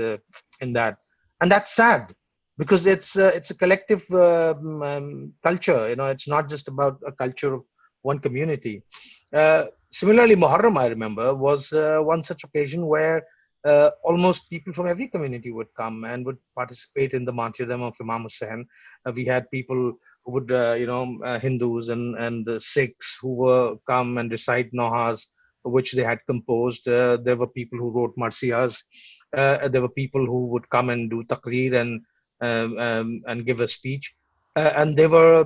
in that. And that's sad, because it's a collective culture. It's not just about a culture of one community. Similarly, Muharram, I remember, was one such occasion where almost people from every community would come and would participate in the martyrdom of Imam Hussain. We had people who would, Hindus and the Sikhs who were come and recite Nohas, which they had composed. There were people who wrote Marsiyas. There were people who would come and do taqreer and give a speech. And they were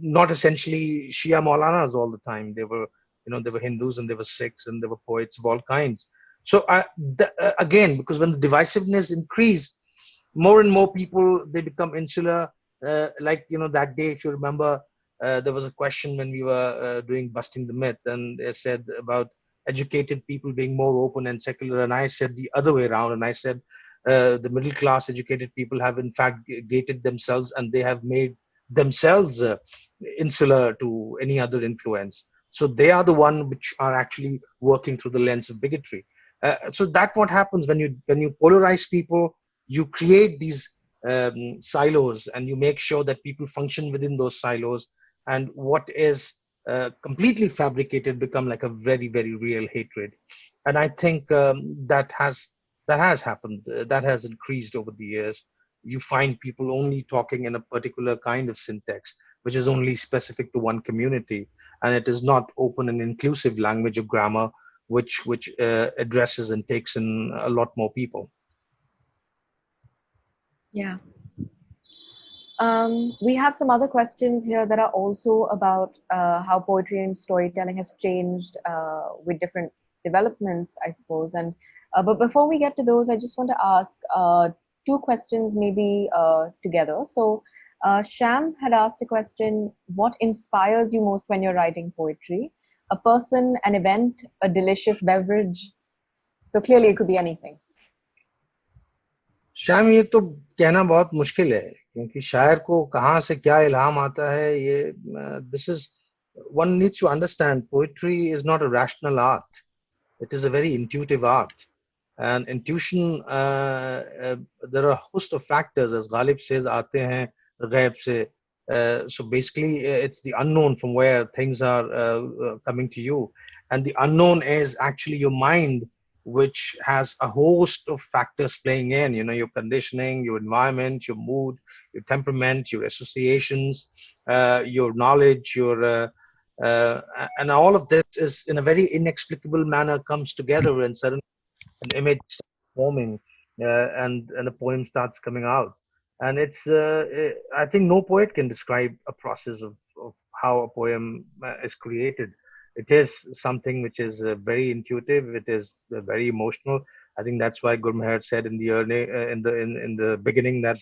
not essentially Shia Maulanas all the time. They were Hindus, and they were Sikhs, and there were poets of all kinds. So again, because when the divisiveness increase, more and more people, they become insular. Like that day, if you remember, there was a question when we were doing busting the myth, and they said about educated people being more open and secular, and I said the other way around, and I said the middle class educated people have in fact gated themselves, and they have made themselves insular to any other influence. So they are the one which are actually working through the lens of bigotry. So that what happens when you polarize people, you create these silos, and you make sure that people function within those silos, and what is completely fabricated become like a very, very real hatred. And I think that has happened. That has increased over the years. You find people only talking in a particular kind of syntax, which is only specific to one community, and it is not open and inclusive language of grammar, which addresses and takes in a lot more people. Yeah. We have some other questions here that are also about how poetry and storytelling has changed with different developments, I suppose. And but before we get to those, I just want to ask two questions, maybe together. So Sham had asked a question: what inspires you most when you're writing poetry? A person, an event, a delicious beverage? So clearly, it could be anything. Shyam, ये तो कहना बहुत मुश्किल है, क्योंकि शायर को कहाँ से क्या इल्हाम आता है, ये this is one needs to understand. Poetry is not a rational art. It is a very intuitive art. And intuition, there are a host of factors, as Ghalib says, आते हैं गैब से. So basically, it's the unknown from where things are coming to you. And the unknown is actually your mind, which has a host of factors playing in, your conditioning, your environment, your mood, your temperament, your associations, your knowledge, uh, and all of this is in a very inexplicable manner comes together, and suddenly an image starts forming, and a poem starts coming out. And I think no poet can describe a process of how a poem is created. It is something which is very intuitive. It is very emotional. I think that's why Gurmeher said in the early, in the beginning, that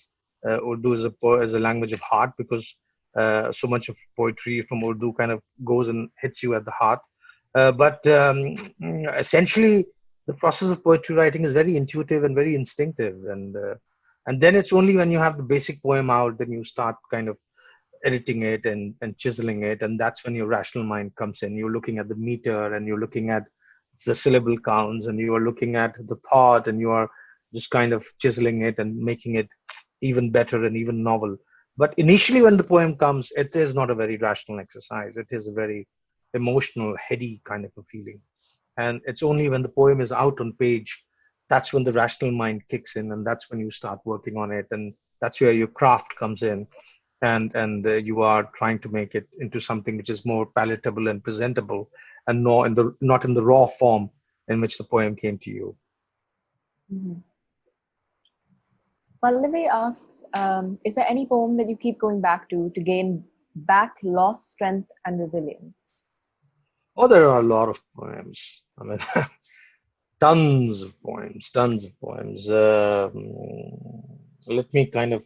Urdu is a language of heart, because so much of poetry from Urdu kind of goes and hits you at the heart. But essentially, the process of poetry writing is very intuitive and very instinctive, and then it's only when you have the basic poem out, then you start kind of editing it and chiseling it, and that's when your rational mind comes in. You're looking at the meter, and you're looking at the syllable counts, and you are looking at the thought, and you are just kind of chiseling it and making it even better and even novel. But initially, when the poem comes, it is not a very rational exercise. It is a very emotional, heady kind of a feeling. And it's only when the poem is out on page, that's when the rational mind kicks in, and that's when you start working on it, and that's where your craft comes in, and you are trying to make it into something which is more palatable and presentable, and not in the raw form in which the poem came to you. Mm-hmm. Pallavi asks, is there any poem that you keep going back to gain back lost strength and resilience? Oh, there are a lot of poems. I mean, tons of poems, tons of poems. Let me kind of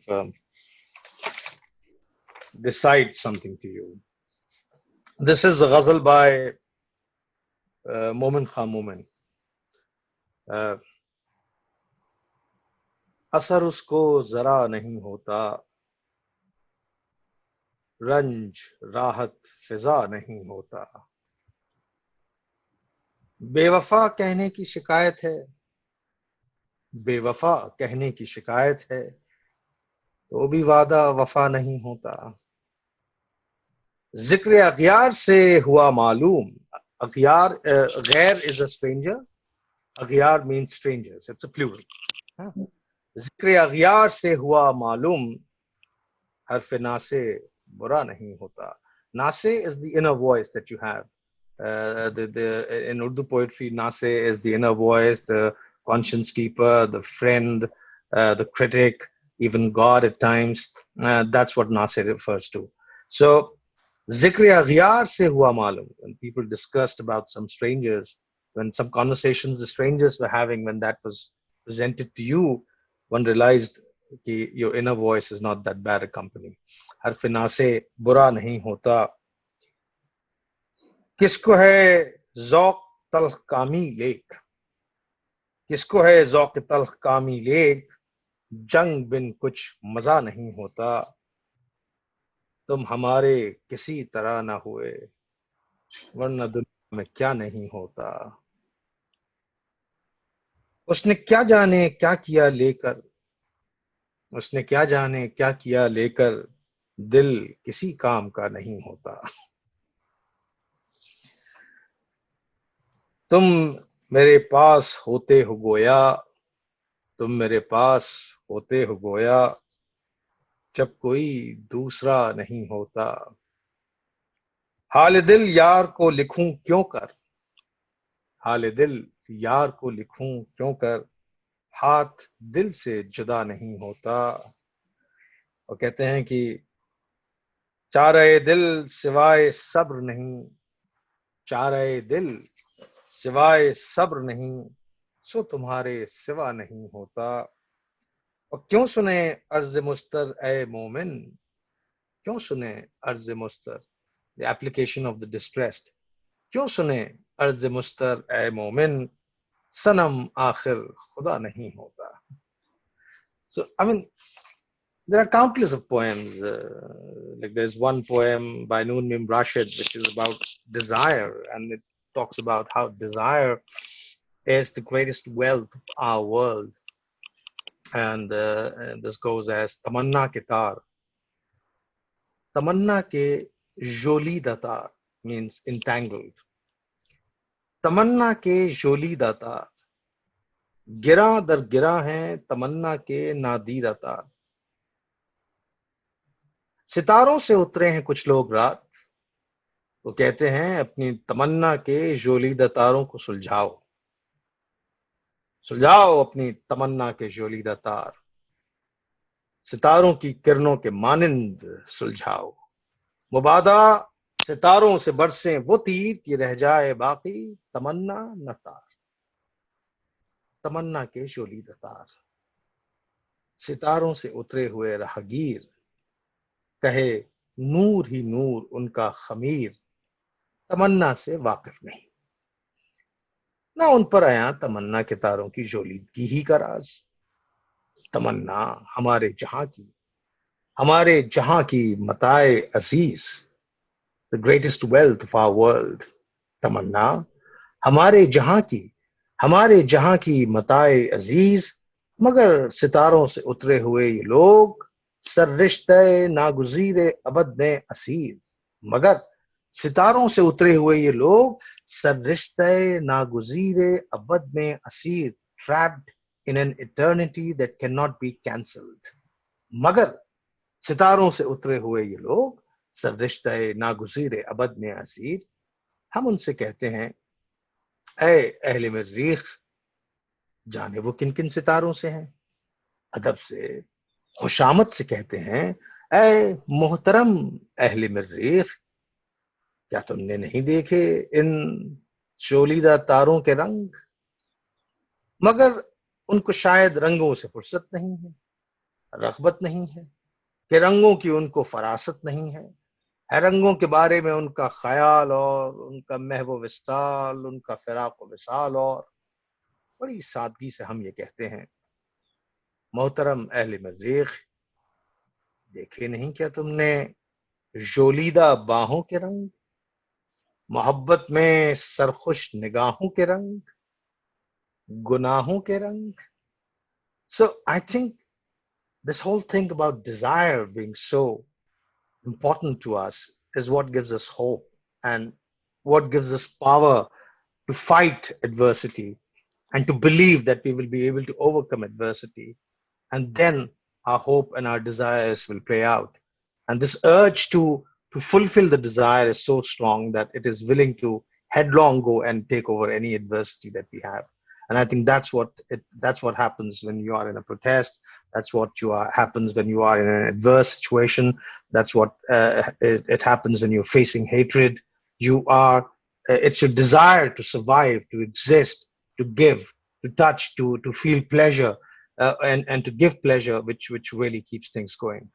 recite something to you. This is a ghazal by Momin Khan Momin. असर उसको जरा नहीं होता, रंज राहत फिजा नहीं होता। बेवफा कहने की शिकायत है, बेवफा कहने की शिकायत है, तो भी वादा वफा नहीं होता। जिक्र अगियार से हुआ मालूम, अगियार गैर इज अ स्ट्रेंजर, अगियार means strangers, it's a plural. जिक्र अगियार से हुआ मालूम, हरफ नासे बुरा नहीं होता। Nase is the inner voice that you have. In Urdu poetry, Nase is the inner voice, the conscience keeper, the friend, the critic, even God at times. That's what Nase refers to. So, Zikri aghyar se hua malum. When people discussed about some strangers, when some conversations the strangers were having, when that was presented to you, one realized कि your inner voice is not that bad a company. हरफ नासे बुरा नहीं होता। किसको है ज़ौक़ तल्ख़ कामी lake, किसको है ज़ौक़ तल्ख़ कामी लेक, जंग बिन कुछ मजा नहीं होता। तुम हमारे किसी तरह ना हुए, वरना दुनिया में क्या नहीं होता। उसने क्या जाने क्या किया लेकर, उसने क्या जाने क्या किया लेकर, दिल किसी काम का नहीं होता। तुम मेरे पास होते हो गोया, तुम मेरे पास होते हो गोया, जब कोई दूसरा नहीं होता। हाल दिल यार को लिखूं क्यों कर, हाल दिल यार को लिखूं क्यों कर, हाथ दिल से जुदा नहीं होता। और कहते हैं कि चारे दिल सिवाय सब्र नहीं, चारे दिल सिवाय सब्र नहीं, सो तुम्हारे सिवा नहीं होता। और क्यों सुने अर्ज मुस्तर ए मोमिन, क्यों सुने अर्ज मुस्तर, the application of the distressed, क्यों सुने अर्ज मुस्तर ए मोमिन, सनम आखिर खुदा नहीं होता। So I mean, there are countless of poems. Like there's one poem by Noon Mim Rashid which is about desire, and it talks about how desire is the greatest wealth of our world. And this goes as Tamanna ke taar, Tamanna ke joli datar means entangled. Tamanna ke joli datar, गिरा दर गिरा है तमन्ना के नादी दातार। सितारों से उतरे हैं कुछ लोग रात, वो कहते हैं अपनी तमन्ना के जोली दातारों को सुलझाओ, सुलझाओ अपनी तमन्ना के जोली दातार, सितारों की किरणों के मानिंद सुलझाओ। मुबादा सितारों से बरसे वो तीर कि रह जाए बाकी तमन्ना न तार, तमन्ना के जोली दातार। सितारों से उतरे हुए राहगीर कहे नूर ही नूर उनका खमीर, तमन्ना से वाकिफ नहीं, ना उन पर आया तमन्ना के तारों की जोलीदगी ही का राज। तमन्ना हमारे जहां की मताए अजीज, the greatest wealth of our world. तमन्ना हमारे जहां की मताए अजीज, मगर सितारों से उतरे हुए ये लोग सर रिश्ते नागुजीरे अबद में असीर, मगर सितारों से उतरे हुए ये लोग सर रिश्ते नागुजीरे अबद में Asir, trapped in an eternity that cannot be cancelled। मगर सितारों से उतरे हुए ये लोग सर रिश्ते नागुजीरे अबद में असीर। हम उनसे कहते हैं ऐ अहले मरीख, जाने वो किन किन सितारों से हैं। अदब से खुशामद से कहते हैं ऐ मोहतरम अहले मरीख, क्या तुमने नहीं देखे इन शोलीदा तारों के रंग। मगर उनको शायद रंगों से फुर्सत नहीं है, रग़बत नहीं है, कि रंगों की उनको फरासत नहीं है रंगों के बारे में उनका ख्याल और उनका महव विस्ताल, उनका फिराक व विसाल। और बड़ी सादगी से हम ये कहते हैं, मोहतरम अहले मरीख, देखे नहीं क्या तुमने जोलीदा बाहों के रंग, मोहब्बत में सरखुश निगाहों के रंग, गुनाहों के रंग. So I think this whole thing about desire being so important to us is what gives us hope and what gives us power to fight adversity and to believe that we will be able to overcome adversity. And then our hope and our desires will play out. And this urge to fulfill the desire is so strong that it is willing to headlong go and take over any adversity that we have. And I think that's what happens when you are in a protest. That's what happens when you are in an adverse situation. That's what it happens when you're facing hatred. You are it's your desire to survive, to exist, to give, to touch, to feel pleasure, and to give pleasure, which really keeps things going.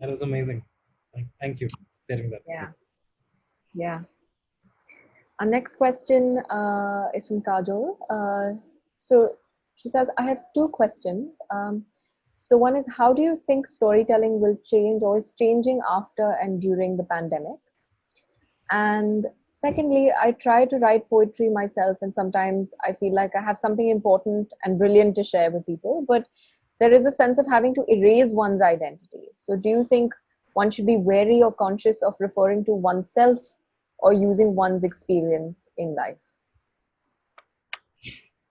That was amazing. Thank you for sharing that. Yeah. Yeah. Our next question is from Kajol. So she says, I have two questions. So one is, how do you think storytelling will change or is changing after and during the pandemic? And secondly, I try to write poetry myself, and sometimes I feel like I have something important and brilliant to share with people, but there is a sense of having to erase one's identity. So do you think one should be wary or conscious of referring to oneself or using one's experience in life?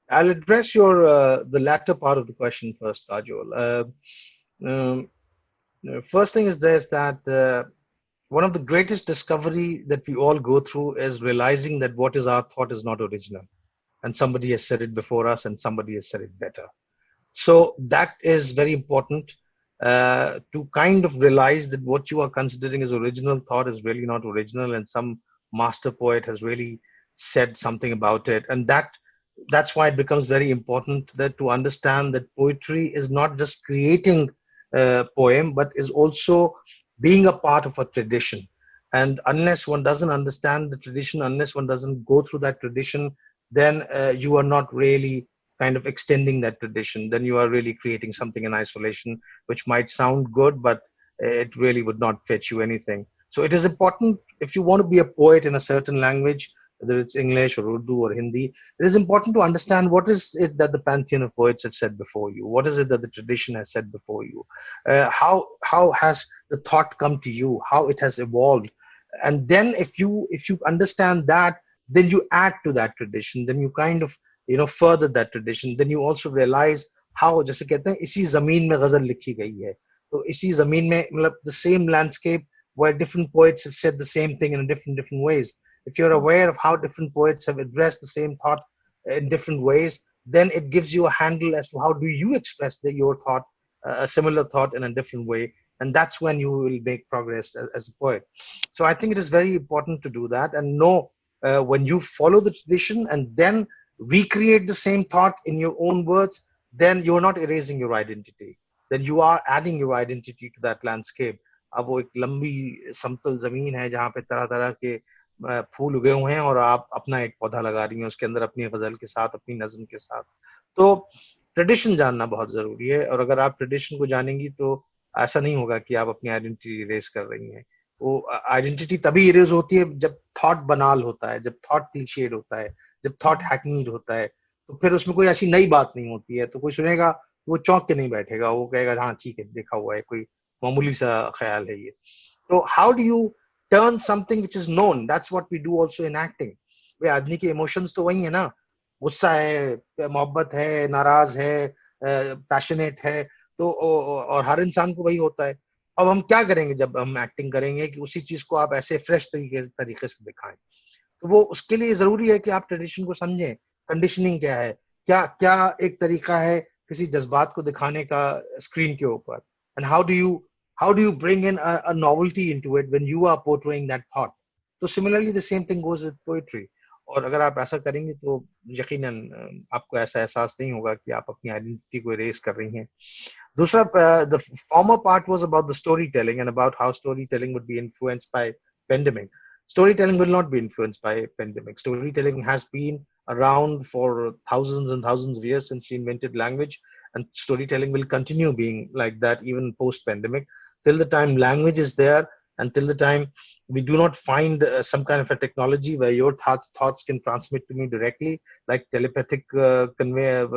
I'll address your the latter part of the question first, Kajol. Um, First thing is this, that one of the greatest discovery that we all go through is realizing that what is our thought is not original, and somebody has said it before us, and somebody has said it better. So that is very important, to kind of realize that what you are considering as original thought is really not original, and some master poet has really said something about it. And that's why it becomes very important that to understand that poetry is not just creating a poem, but is also being a part of a tradition. And unless one doesn't understand the tradition, unless one doesn't go through that tradition, then you are not really kind of extending that tradition. Then you are really creating something in isolation, which might sound good, but it really would not fetch you anything. So it is important, if you want to be a poet in a certain language, whether it's English or Urdu or Hindi, it is important to understand what is it that the pantheon of poets have said before you. What is it that the tradition has said before you? How has the thought come to you? How it has evolved? And then if you understand that, then you add to that tradition. Then you kind of further that tradition. Then you also realize how, जैसे कहते हैं, इसी जमीन में गजल लिखी गई है, तो इसी जमीन में मतलब the same landscape where different poets have said the same thing in different ways. If you're aware of how different poets have addressed the same thought in different ways, then it gives you a handle as to how do you express your thought, a similar thought in a different way, and that's when you will make progress as a poet. So I think it is very important to do that and know when you follow the tradition and then recreate the same thought in your own words, then you're not erasing your identity. Then you are adding your identity to that landscape. अब वो एक लंबी समतल जमीन है जहाँ पे तरह तरह के फूल उगे हुए हैं और आप अपना एक पौधा लगा रही हैं उसके अंदर अपनी गजल के साथ, अपनी नज्म के साथ. तो ट्रेडिशन जानना बहुत जरूरी है, और अगर आप ट्रेडिशन को जानेंगी तो ऐसा नहीं होगा कि आप अपनी आइडेंटिटी इरेज कर रही हैं. वो आइडेंटिटी तभी इरेज होती है जब थॉट बनाल होता है, जब थॉट क्लीशेड होता है, जब थॉट हैकनीड होता है, तो फिर उसमें कोई ऐसी नई बात नहीं होती है. तो कोई सुनेगा वो चौंक के नहीं बैठेगा, वो कहेगा हाँ ठीक है, देखा हुआ है, कोई मामूली सा ख्याल है ये. तो how do you turn something which is known? That's what we do also in acting. वे आदमी के इमोशंस तो वही है ना, गुस्सा है, मोहब्बत है, नाराज है, पैशनेट है, तो और हर इंसान को वही होता है. अब हम क्या करेंगे जब हम एक्टिंग करेंगे कि उसी चीज को आप ऐसे फ्रेश तरीके से दिखाएं. तो वो उसके लिए जरूरी है कि आप ट्रेडिशन को समझें, कंडीशनिंग क्या है, क्या क्या एक तरीका है किसी जज्बात को दिखाने का स्क्रीन के ऊपर, and how do you bring in a novelty into it when you are portraying that thought. So similarly the same thing goes with poetry. और अगर आप ऐसा करेंगे तो यकीनन आपको ऐसा एहसास नहीं होगा कि आप अपनी आइडेंटिटी को इरेज कर रही हैं. दूसरा, the former part was about the storytelling and about how storytelling would be influenced by pandemic. Storytelling will not be influenced by pandemic. Storytelling has been around for thousands and thousands of years since we invented language, and storytelling will continue being like that even post-pandemic, till the time language is there, until the time we do not find some kind of a technology where your thoughts can transmit to me directly, like telepathic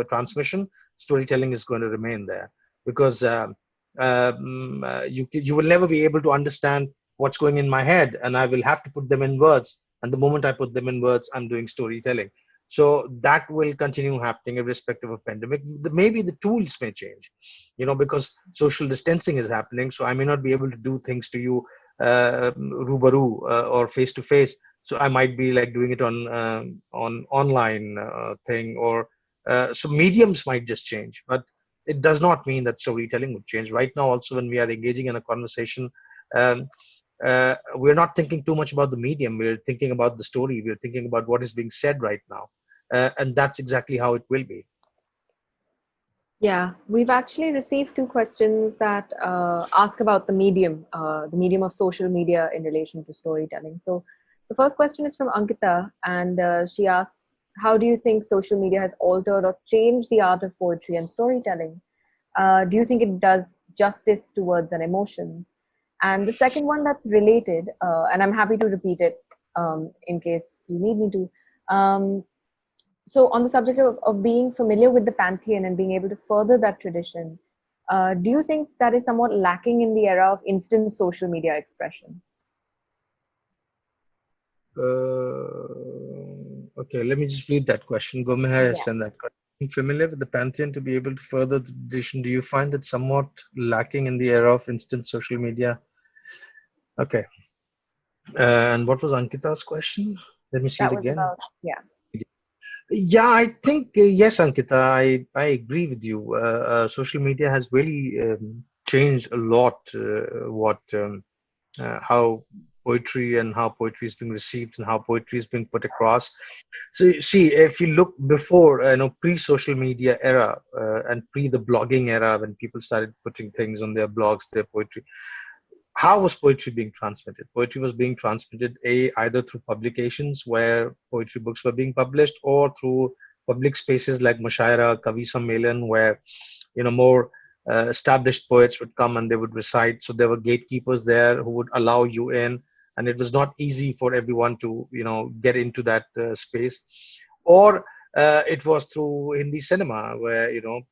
transmission. Storytelling is going to remain there, because you will never be able to understand what's going in my head, and I will have to put them in words. And the moment I put them in words, I'm doing storytelling. So that will continue happening irrespective of pandemic. Maybe the tools may change, because social distancing is happening. So I may not be able to do things to you rubaru or face to face. So I might be like doing it on online thing, or so mediums might just change, but it does not mean that storytelling would change. Right now, also when we are engaging in a conversation, um, we're not thinking too much about the medium. We're thinking about the story. We're thinking about what is being said right now, and that's exactly how it will be. Yeah, we've actually received two questions that ask about the medium of social media in relation to storytelling. So the first question is from Ankita, and she asks, how do you think social media has altered or changed the art of poetry and storytelling? Do you think it does justice to words and emotions? And the second one that's related, and I'm happy to repeat it in case you need me to. So on the subject of being familiar with the pantheon and being able to further that tradition, do you think that is somewhat lacking in the era of instant social media expression? Okay, let me just read that question. Gomeher has Yeah. sent that question. Being familiar with the pantheon to be able to further the tradition, do you find it somewhat lacking in the era of instant social media? Okay. And what was Ankita's question? Let me see it That was again. about, yeah. Yeah, I think yes, Ankita, I agree with you. Social media has really changed a lot how poetry and how poetry is being received and how poetry is being put across. So you see, if you look before, pre-social media era and pre the blogging era, when people started putting things on their blogs, their poetry, how was poetry being transmitted? Poetry was being transmitted either through publications where poetry books were being published, or through public spaces like Mushaira, Kavi Sammelan, where more established poets would come and they would recite. So there were gatekeepers there who would allow you in, and it was not easy for everyone to get into that space. Or it was through Hindi cinema, where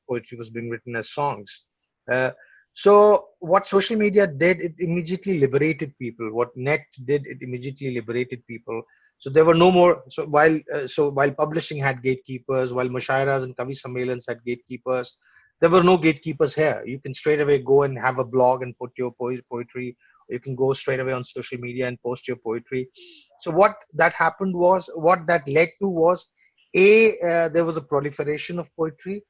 poetry was being written as songs. Uh, so what social media did, it immediately liberated people. What net did, it immediately liberated people. So there were no more. So while publishing had gatekeepers, while Mushairas and Kavi Sammelans had gatekeepers, there were no gatekeepers here. You can straight away go and have a blog and put your poetry. You can go straight away on social media and post your poetry. So what that led to was, there was a proliferation of poetry.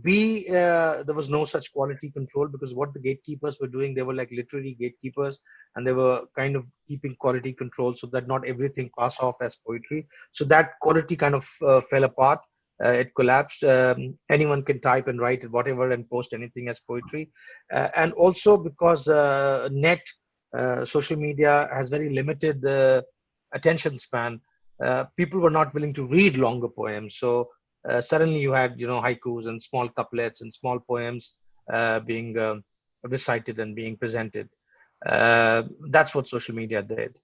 B, there was no such quality control, because what the gatekeepers were doing, they were like literary gatekeepers, and they were kind of keeping quality control so that not everything pass off as poetry. So that quality kind of fell apart. It collapsed. Anyone can type and write whatever and post anything as poetry. And also because social media has very limited attention span. People were not willing to read longer poems. So suddenly you had haikus and small couplets and small poems being recited and being presented. That's what social media did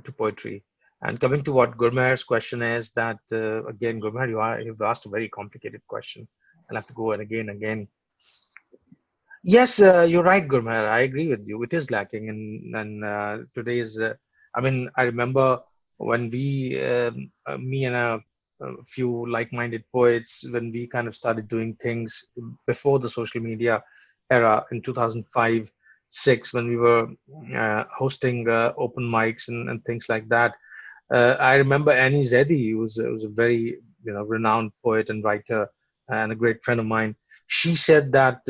to poetry. And coming to what Gurmeher's question is, that again, Gurmeher, you've asked a very complicated question. I'll have to go and again. Yes, you're right, Gurmeher. I agree with you. It is lacking, and today's. I mean, I remember when me and a few like-minded poets, when we kind of started doing things before the social media era in 2005, 6, when we were hosting open mics and things like that. I remember Annie Zedi, who was a very renowned poet and writer and a great friend of mine. She said that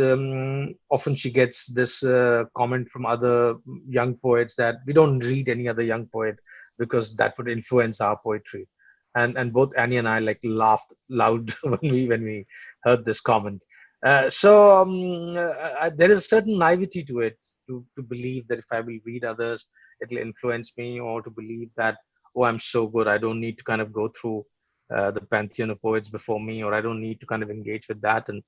often she gets this comment from other young poets that we don't read any other young poet because that would influence our poetry. And both Annie and I like laughed loud when we heard this comment. There is a certain naivety to it, to believe that if I will read others, it'll influence me, or to believe that, oh, I'm so good, I don't need to kind of go through the pantheon of poets before me, or I don't need to kind of engage with that. And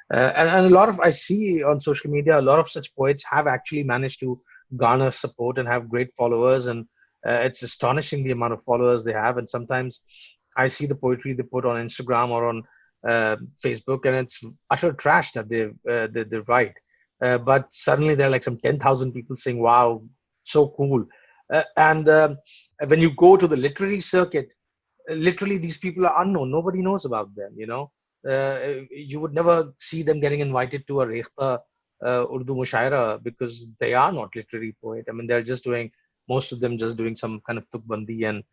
a lot of, I see on social media, a lot of such poets have actually managed to garner support and have great followers. And it's astonishing the amount of followers they have. And sometimes I see the poetry they put on Instagram or on Facebook, and it's utter trash that they write. But suddenly there are like some 10,000 people saying, "Wow, so cool." And when you go to the literary circuit, literally these people are unknown. Nobody knows about them. You would never see them getting invited to a Rekhta Urdu Mushaira because they are not literary poet. I mean, they're just doing, most of them just doing some kind of tukbandi, and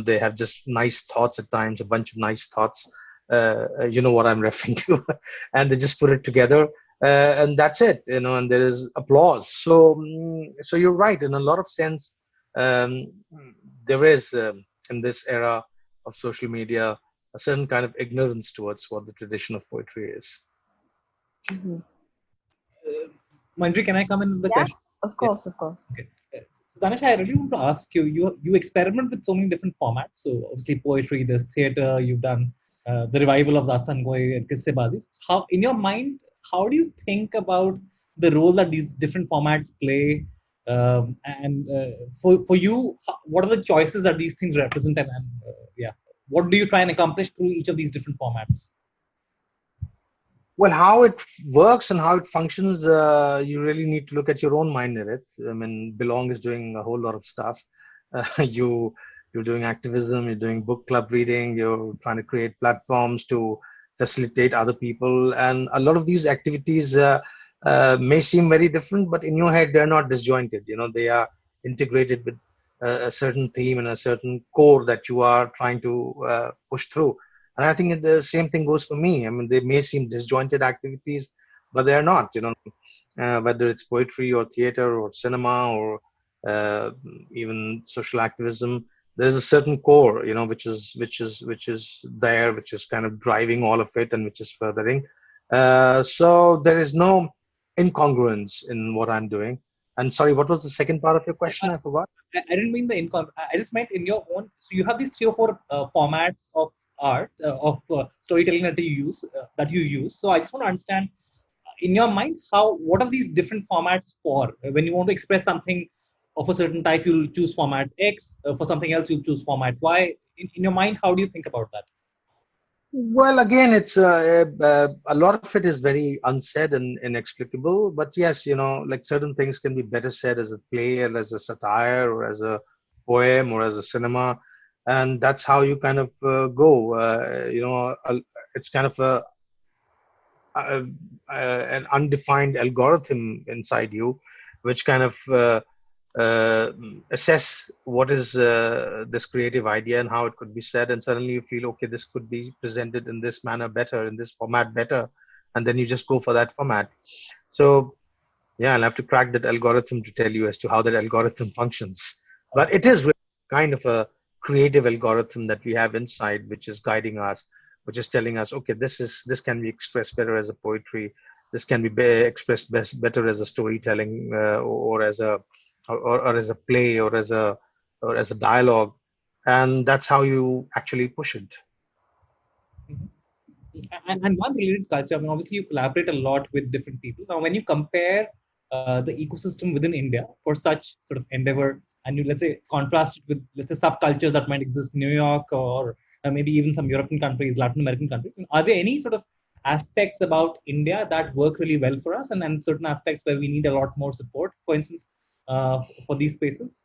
they have just nice thoughts at times, a bunch of nice thoughts. You know what I'm referring to, and they just put it together, and that's it. And there is applause. So you're right in a lot of sense. Um, there is in this era of social media a certain kind of ignorance towards what the tradition of poetry is. Mm-hmm. Manjri, can I come in with the Yeah, question? of course, of course. Okay. So Danish, I really want to ask you. You experiment with so many different formats. So obviously poetry, there's theater. You've done the revival of Dastan Goi and Kissebazi. How, in your mind, how do you think about the role that these different formats play? And for you, what are the choices that these things represent? And yeah, what do you try and accomplish through each of these different formats? Well, how it works and how it functions, you really need to look at your own mind in it. I mean, Belongg is doing a whole lot of stuff. You're doing activism, you're doing book club reading, you're trying to create platforms to facilitate other people, and a lot of these activities may seem very different, but in your head they're not disjointed. They are integrated with a certain theme and a certain core that you are trying to push through. And I think the same thing goes for me. I mean, they may seem disjointed activities, but they are not. Whether it's poetry or theater or cinema or uh, even social activism, there's a certain core, which is there, which is kind of driving all of it, and which is furthering. So there is no incongruence in what I'm doing. And sorry, what was the second part of your question? I forgot. I didn't mean the income. I just meant in your own. So you have these 3 or 4 formats of art of storytelling that you use. So I just want to understand in your mind what are these different formats for? When you want to express something of a certain type, you'll choose format X. For something else, you'll choose format Y. In your mind, how do you think about that? Well, again, it's a lot of it is very unsaid and inexplicable. But yes, like certain things can be better said as a play or as a satire or as a poem or as a cinema, and that's how you kind of go. It's kind of a, an undefined algorithm inside you, which kind of uh, assess what is this creative idea and how it could be said, and suddenly you feel, okay, this could be presented in this manner better, in this format better, and then you just go for that format. So yeah, I'll have to crack that algorithm to tell you as to how that algorithm functions. But it is really kind of a creative algorithm that we have inside, which is guiding us, which is telling us, okay, this can be expressed better as a poetry. This can be expressed better as a storytelling, or as a or as a play, or as a dialogue, and that's how you actually push it. Mhm. And one related culture, I mean, obviously you collaborate a lot with different people. Now, when you compare the ecosystem within India for such sort of endeavor, and you, let's say, contrast it with, let's say, subcultures that might exist in New York or maybe even some European countries, Latin American countries, and are there any sort of aspects about India that work really well for us, and certain aspects where we need a lot more support, for instance, for these spaces?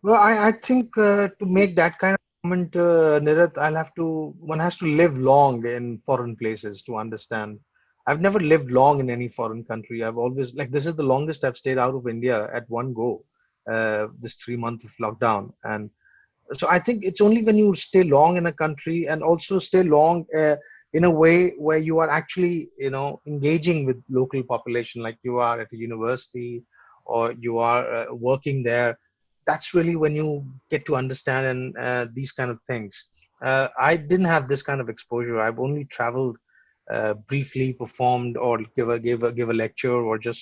Well, I think to make that kind of comment, Nirath, one has to live long in foreign places to understand. I've never lived long in any foreign country. I've always, like, this is the longest I've stayed out of India at one go, this 3 month of lockdown. And so I think it's only when you stay long in a country and also stay long in a way where you are actually, engaging with local population, like you are at a university or you are working there. That's really when you get to understand and these kind of things. I didn't have this kind of exposure. I've only traveled briefly, performed, or give a lecture, or just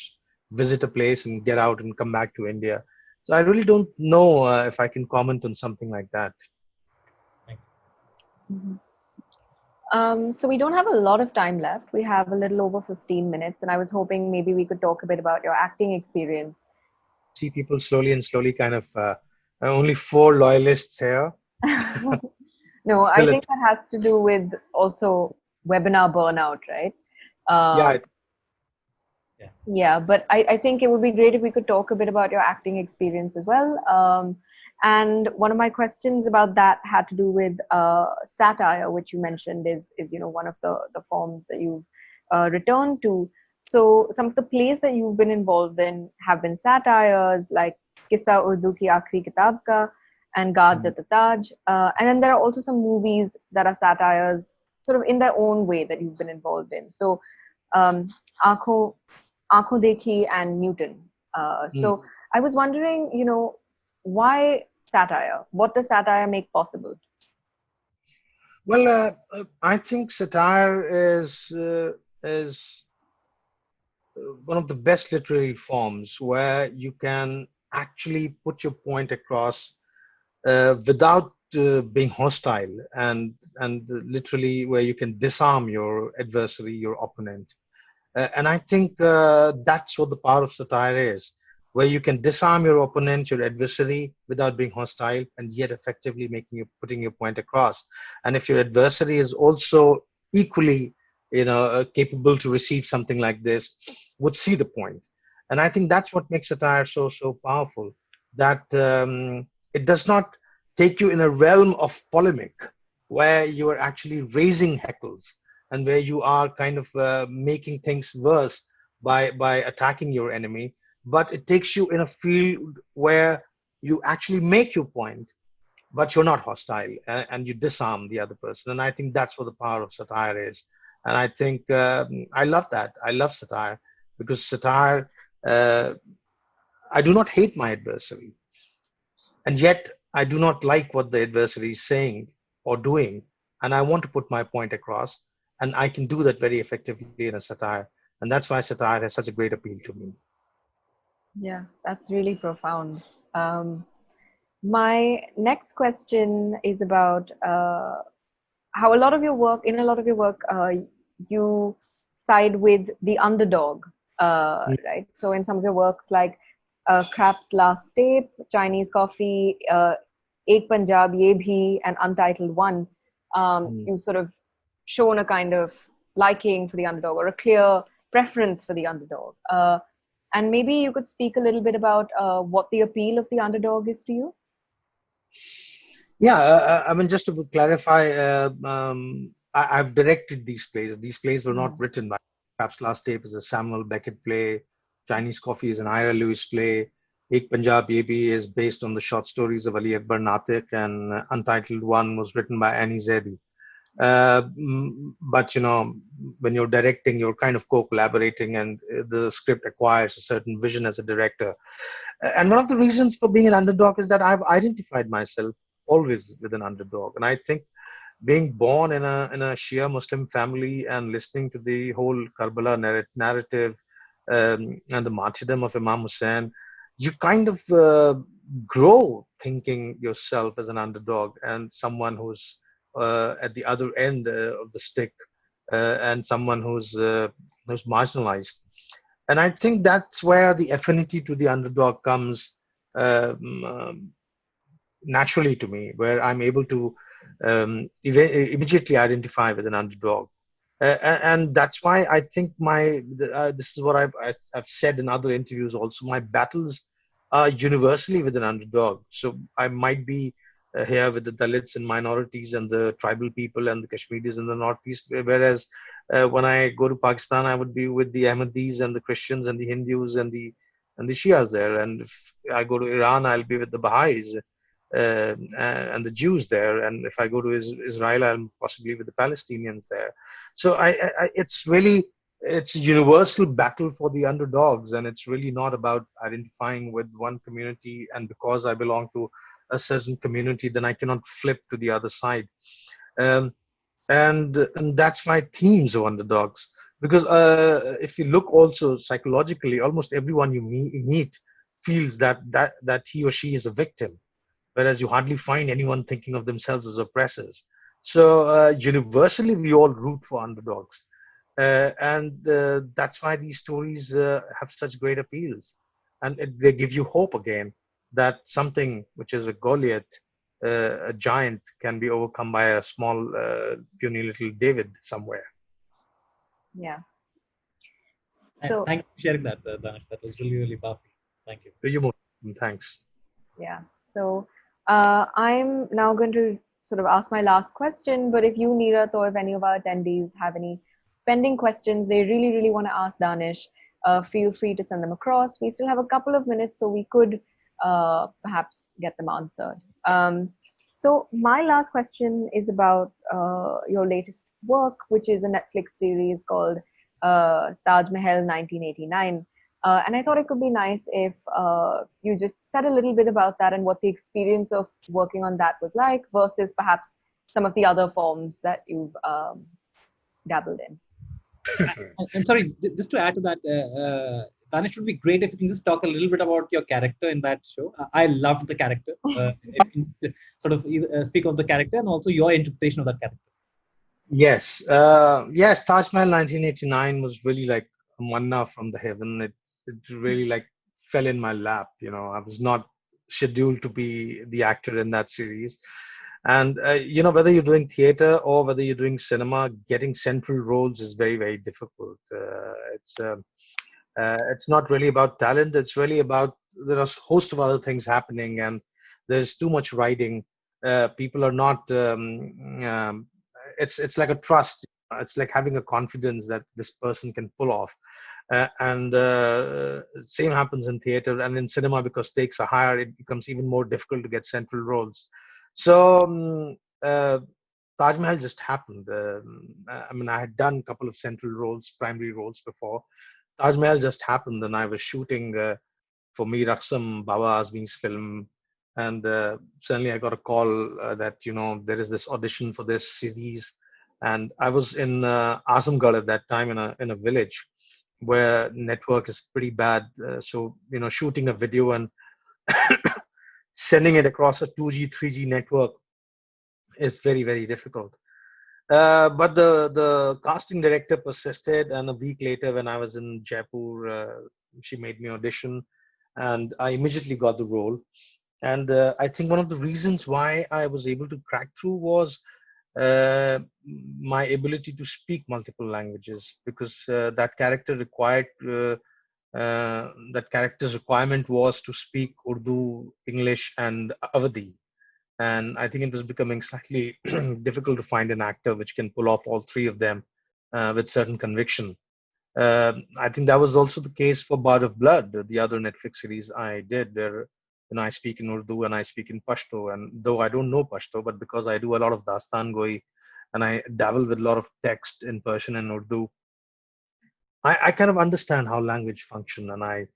visit a place and get out and come back to India. So I really don't know if I can comment on something like that. Mhm. So we don't have a lot of time left. We have a little over 15 minutes, and I was hoping maybe we could talk a bit about your acting experience. See people slowly and slowly kind of only four loyalists here. No, I Still, think that has to do with also webinar burnout, right? yeah, Um, yeah, but I think it would be great if we could talk a bit about your acting experience as well. And one of my questions about that had to do with satire, which you mentioned is one of the forms that you've returned to. So some of the plays that you've been involved in have been satires like Kissa Urdu ki Aakhri Kitab Ka and Guards at the Taj. And then there are also some movies that are satires sort of in their own way that you've been involved in. So um, Aankhon Aankhon Dekhi and Newton. mm. So I was wondering, why satire? What does satire make possible? Well, I think satire is one of the best literary forms where you can actually put your point across without being hostile, and literally where you can disarm your adversary, your opponent. And I think that's what the power of satire is, where you can disarm your opponent, your adversary, without being hostile, and yet effectively putting your point across. And if your adversary is also equally, capable to receive something like this, would see the point. And I think that's what makes satire so powerful. That it does not take you in a realm of polemic, where you are actually raising heckles and where you are kind of making things worse by attacking your enemy, but it takes you in a field where you actually make your point, but you're not hostile, and you disarm the other person. And I think that's what the power of satire is. And I think I love that. I love satire because satire. Uh, I do not hate my adversary, and yet I do not like what the adversary is saying or doing, and I want to put my point across, and I can do that very effectively in a satire, and that's why satire has such a great appeal to me. Yeah, that's really profound. Um, my next question is about how in a lot of your work, you side with the underdog, right? So in some of your works, like Crap's Last Tape, Chinese Coffee, Ek Punjab Ye Bhi, and Untitled One, Mm. you sort of shown a kind of liking for the underdog or a clear preference for the underdog. And maybe you could speak a little bit about what the appeal of the underdog is to you. Yeah, I mean, just to clarify, I've directed these plays. These plays were not written by. Perhaps Last Tape is a Samuel Beckett play. Chinese Coffee is an Ira Lewis play. Ek Punjab Ye Bhi is based on the short stories of Ali Akbar Natiq, and Untitled One was written by Annie Zaidi. But when you're directing, you're kind of co-collaborating, and the script acquires a certain vision as a director. And one of the reasons for being an underdog is that I've identified myself always with an underdog, and I think being born in a Shia Muslim family and listening to the whole Karbala narrative, and the martyrdom of Imam Hussein, you kind of grow thinking yourself as an underdog and someone who's at the other end of the stick, and someone who's marginalized. And I think that's where the affinity to the underdog comes naturally to me, where I'm able to immediately identify with an underdog. And that's why I think this is what I've said in other interviews also. My battles are universally with an underdog. So I might be here with the Dalits and minorities and the tribal people and the Kashmiris in the northeast, whereas when I go to Pakistan, I would be with the Ahmadis and the Christians and the Hindus and the Shias there. And if I go to Iran, I'll be with the Baha'is and the Jews there. And if I go to Israel, I'm possibly with the Palestinians there. So it's a universal battle for the underdogs, and it's really not about identifying with one community. And because I belong to a certain community, then I cannot flip to the other side. Um, and that's my themes of underdogs, because if you look also psychologically, almost everyone you meet feels that he or she is a victim, whereas you hardly find anyone thinking of themselves as oppressors. So universally, we all root for underdogs, and that's why these stories have such great appeals, and they give you hope again that something which is a Goliath, a giant, can be overcome by a small, puny little David somewhere. Yeah. And So thank you for sharing that, Danish. That was really, really powerful. Thank you. You most thanks. yeah. So I'm now going to sort of ask my last question. But if you, Neerath, or if any of our attendees have any pending questions they really, really want to ask Danish, feel free to send them across. We still have a couple of minutes, so we could perhaps get them answered. So my last question is about your latest work, which is a Netflix series called Taj Mahal 1989. And I thought it could be nice if you just said a little bit about that and what the experience of working on that was like versus perhaps some of the other forms that you've dabbled in. And sorry, just to add to that, Danish, would be great if you can just talk a little bit about your character in that show. I loved the character. If you can sort of speak of the character and also your interpretation of that character. Yes, Taj Mahal 1989 was really like a manna from the heaven. It really like fell in my lap. I was not scheduled to be the actor in that series. And whether you're doing theater or whether you're doing cinema, getting central roles is very, very difficult. It's not really about talent. It's really about there are a host of other things happening, and there's too much writing. People are not. It's like a trust. It's like having a confidence that this person can pull off. And same happens in theater and in cinema because stakes are higher. It becomes even more difficult to get central roles. So Taj Mahal just happened. I mean, I had done a couple of central roles, primary roles before. Taj Mahal just happened, and I was shooting for Mir Aksam Baba Azmi's film, and suddenly I got a call that there is this audition for this series, and I was in Azamgarh at that time in a village where network is pretty bad. So shooting a video and sending it across a 2G 3G network is very, very difficult. But the casting director persisted, and a week later, when I was in Jaipur, she made me audition, and I immediately got the role. And I think one of the reasons why I was able to crack through was uh, my ability to speak multiple languages, because that character's requirement was to speak Urdu, English, and Awadhi. And I think it was becoming slightly difficult to find an actor which can pull off all three of them with certain conviction. I think that was also the case for Bard of Blood, the other Netflix series I did, where I speak in Urdu and I speak in Pashto. And though I don't know Pashto, but because I do a lot of Dastan Goi and I dabble with a lot of text in Persian and Urdu, I kind of understand how language function, and I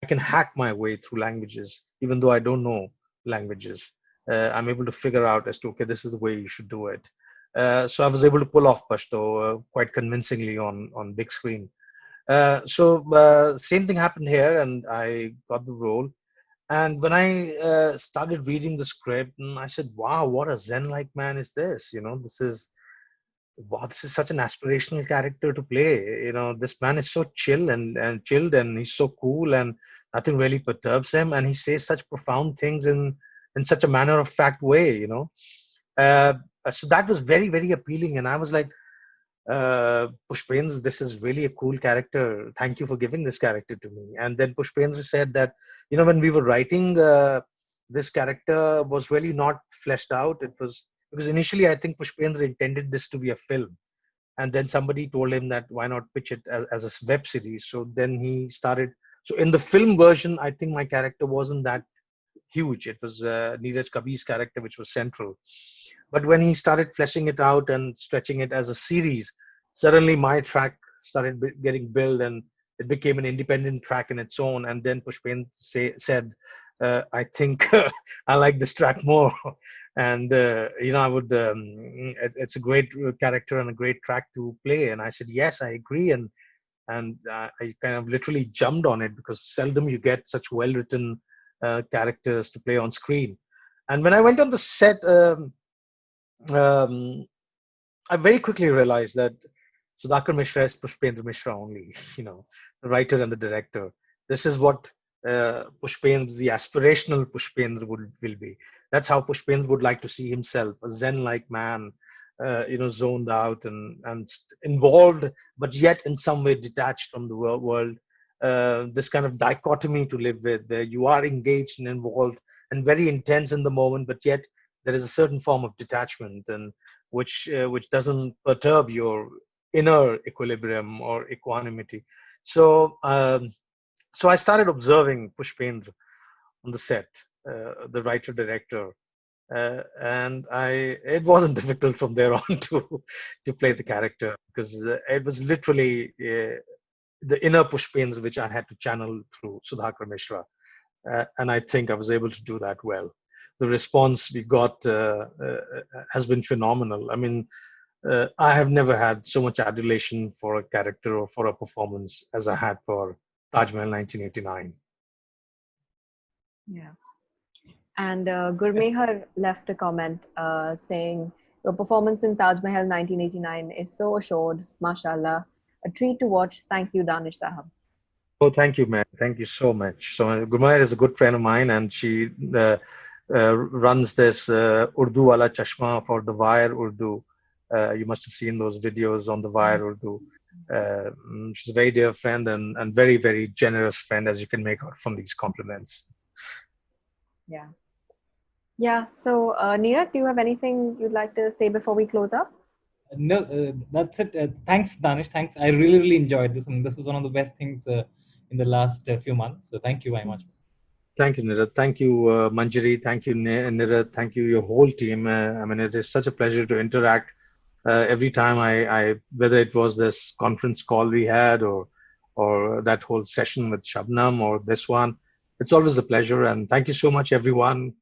can hack my way through languages, even though I don't know languages. I'm able to figure out as to, okay, this is the way you should do it. So I was able to pull off Pashto quite convincingly on big screen. Same thing happened here, and I got the role. And when I started reading the script, I said, "Wow, what a Zen-like man is this? This is such an aspirational character to play. This man is so and chilled, and he's so cool, and nothing really perturbs him, and he says such profound things in such a matter of fact way. Uh, so that was very, very appealing, and I was like, Pushpendra, this is really a cool character. Thank you for giving this character to me." And then Pushpendra said that, when we were writing, this character was really not fleshed out. It was because initially I think Pushpendra intended this to be a film. And then somebody told him that why not pitch it as a web series. So then he started. So in the film version, I think my character wasn't that huge. It was Neeraj Kabir's character, which was central. But when he started fleshing it out and stretching it as a series, suddenly my track started getting built, and it became an independent track in its own. And then Pushpen said, "I think I like this track more." And I would. It's a great character and a great track to play. And I said, "Yes, I agree." And I kind of literally jumped on it, because seldom you get such well-written characters to play on screen. And when I went on the set, um, I very quickly realized that Sudhakar Mishra is Pushpendra Mishra only, the writer and the director. This is what Pushpendra, the aspirational Pushpendra will be. That's how Pushpendra would like to see himself, a Zen-like man, zoned out and involved, but yet in some way detached from the world. This kind of dichotomy to live with, where you are engaged and involved and very intense in the moment, but yet there is a certain form of detachment and which doesn't perturb your inner equilibrium or equanimity. So so I started observing Pushpendra on the set, the writer director, and it wasn't difficult from there on to play the character, because it was literally the inner Pushpendra which I had to channel through Sudhakar Mishra, and I think I was able to do that well. The response we got has been phenomenal. I mean, I have never had so much adulation for a character or for a performance as I had for Taj Mahal 1989. Yeah. And Gurmehar left a comment saying, your performance in Taj Mahal 1989 is so assured, mashallah. A treat to watch. Thank you, Danish Sahab. Oh, thank you, man. Thank you so much. So, Gumair is a good friend of mine, and she runs this Urdu wala chashma for the Wire Urdu. You must have seen those videos on the Wire Urdu. She's a very dear friend and very, very generous friend, as you can make out from these compliments. Yeah. Yeah. So, Neeraj, do you have anything you'd like to say before we close up? No, that's it. Thanks, Danish. Thanks. I really, really enjoyed this, and this was one of the best things in the last few months. So, thank you very much. Thank you, Nirad. Thank you, Manjari. Thank you, Nirad. Thank you, your whole team. I mean, it is such a pleasure to interact every time whether it was this conference call we had or that whole session with Shabnam or this one. It's always a pleasure. And thank you so much, everyone.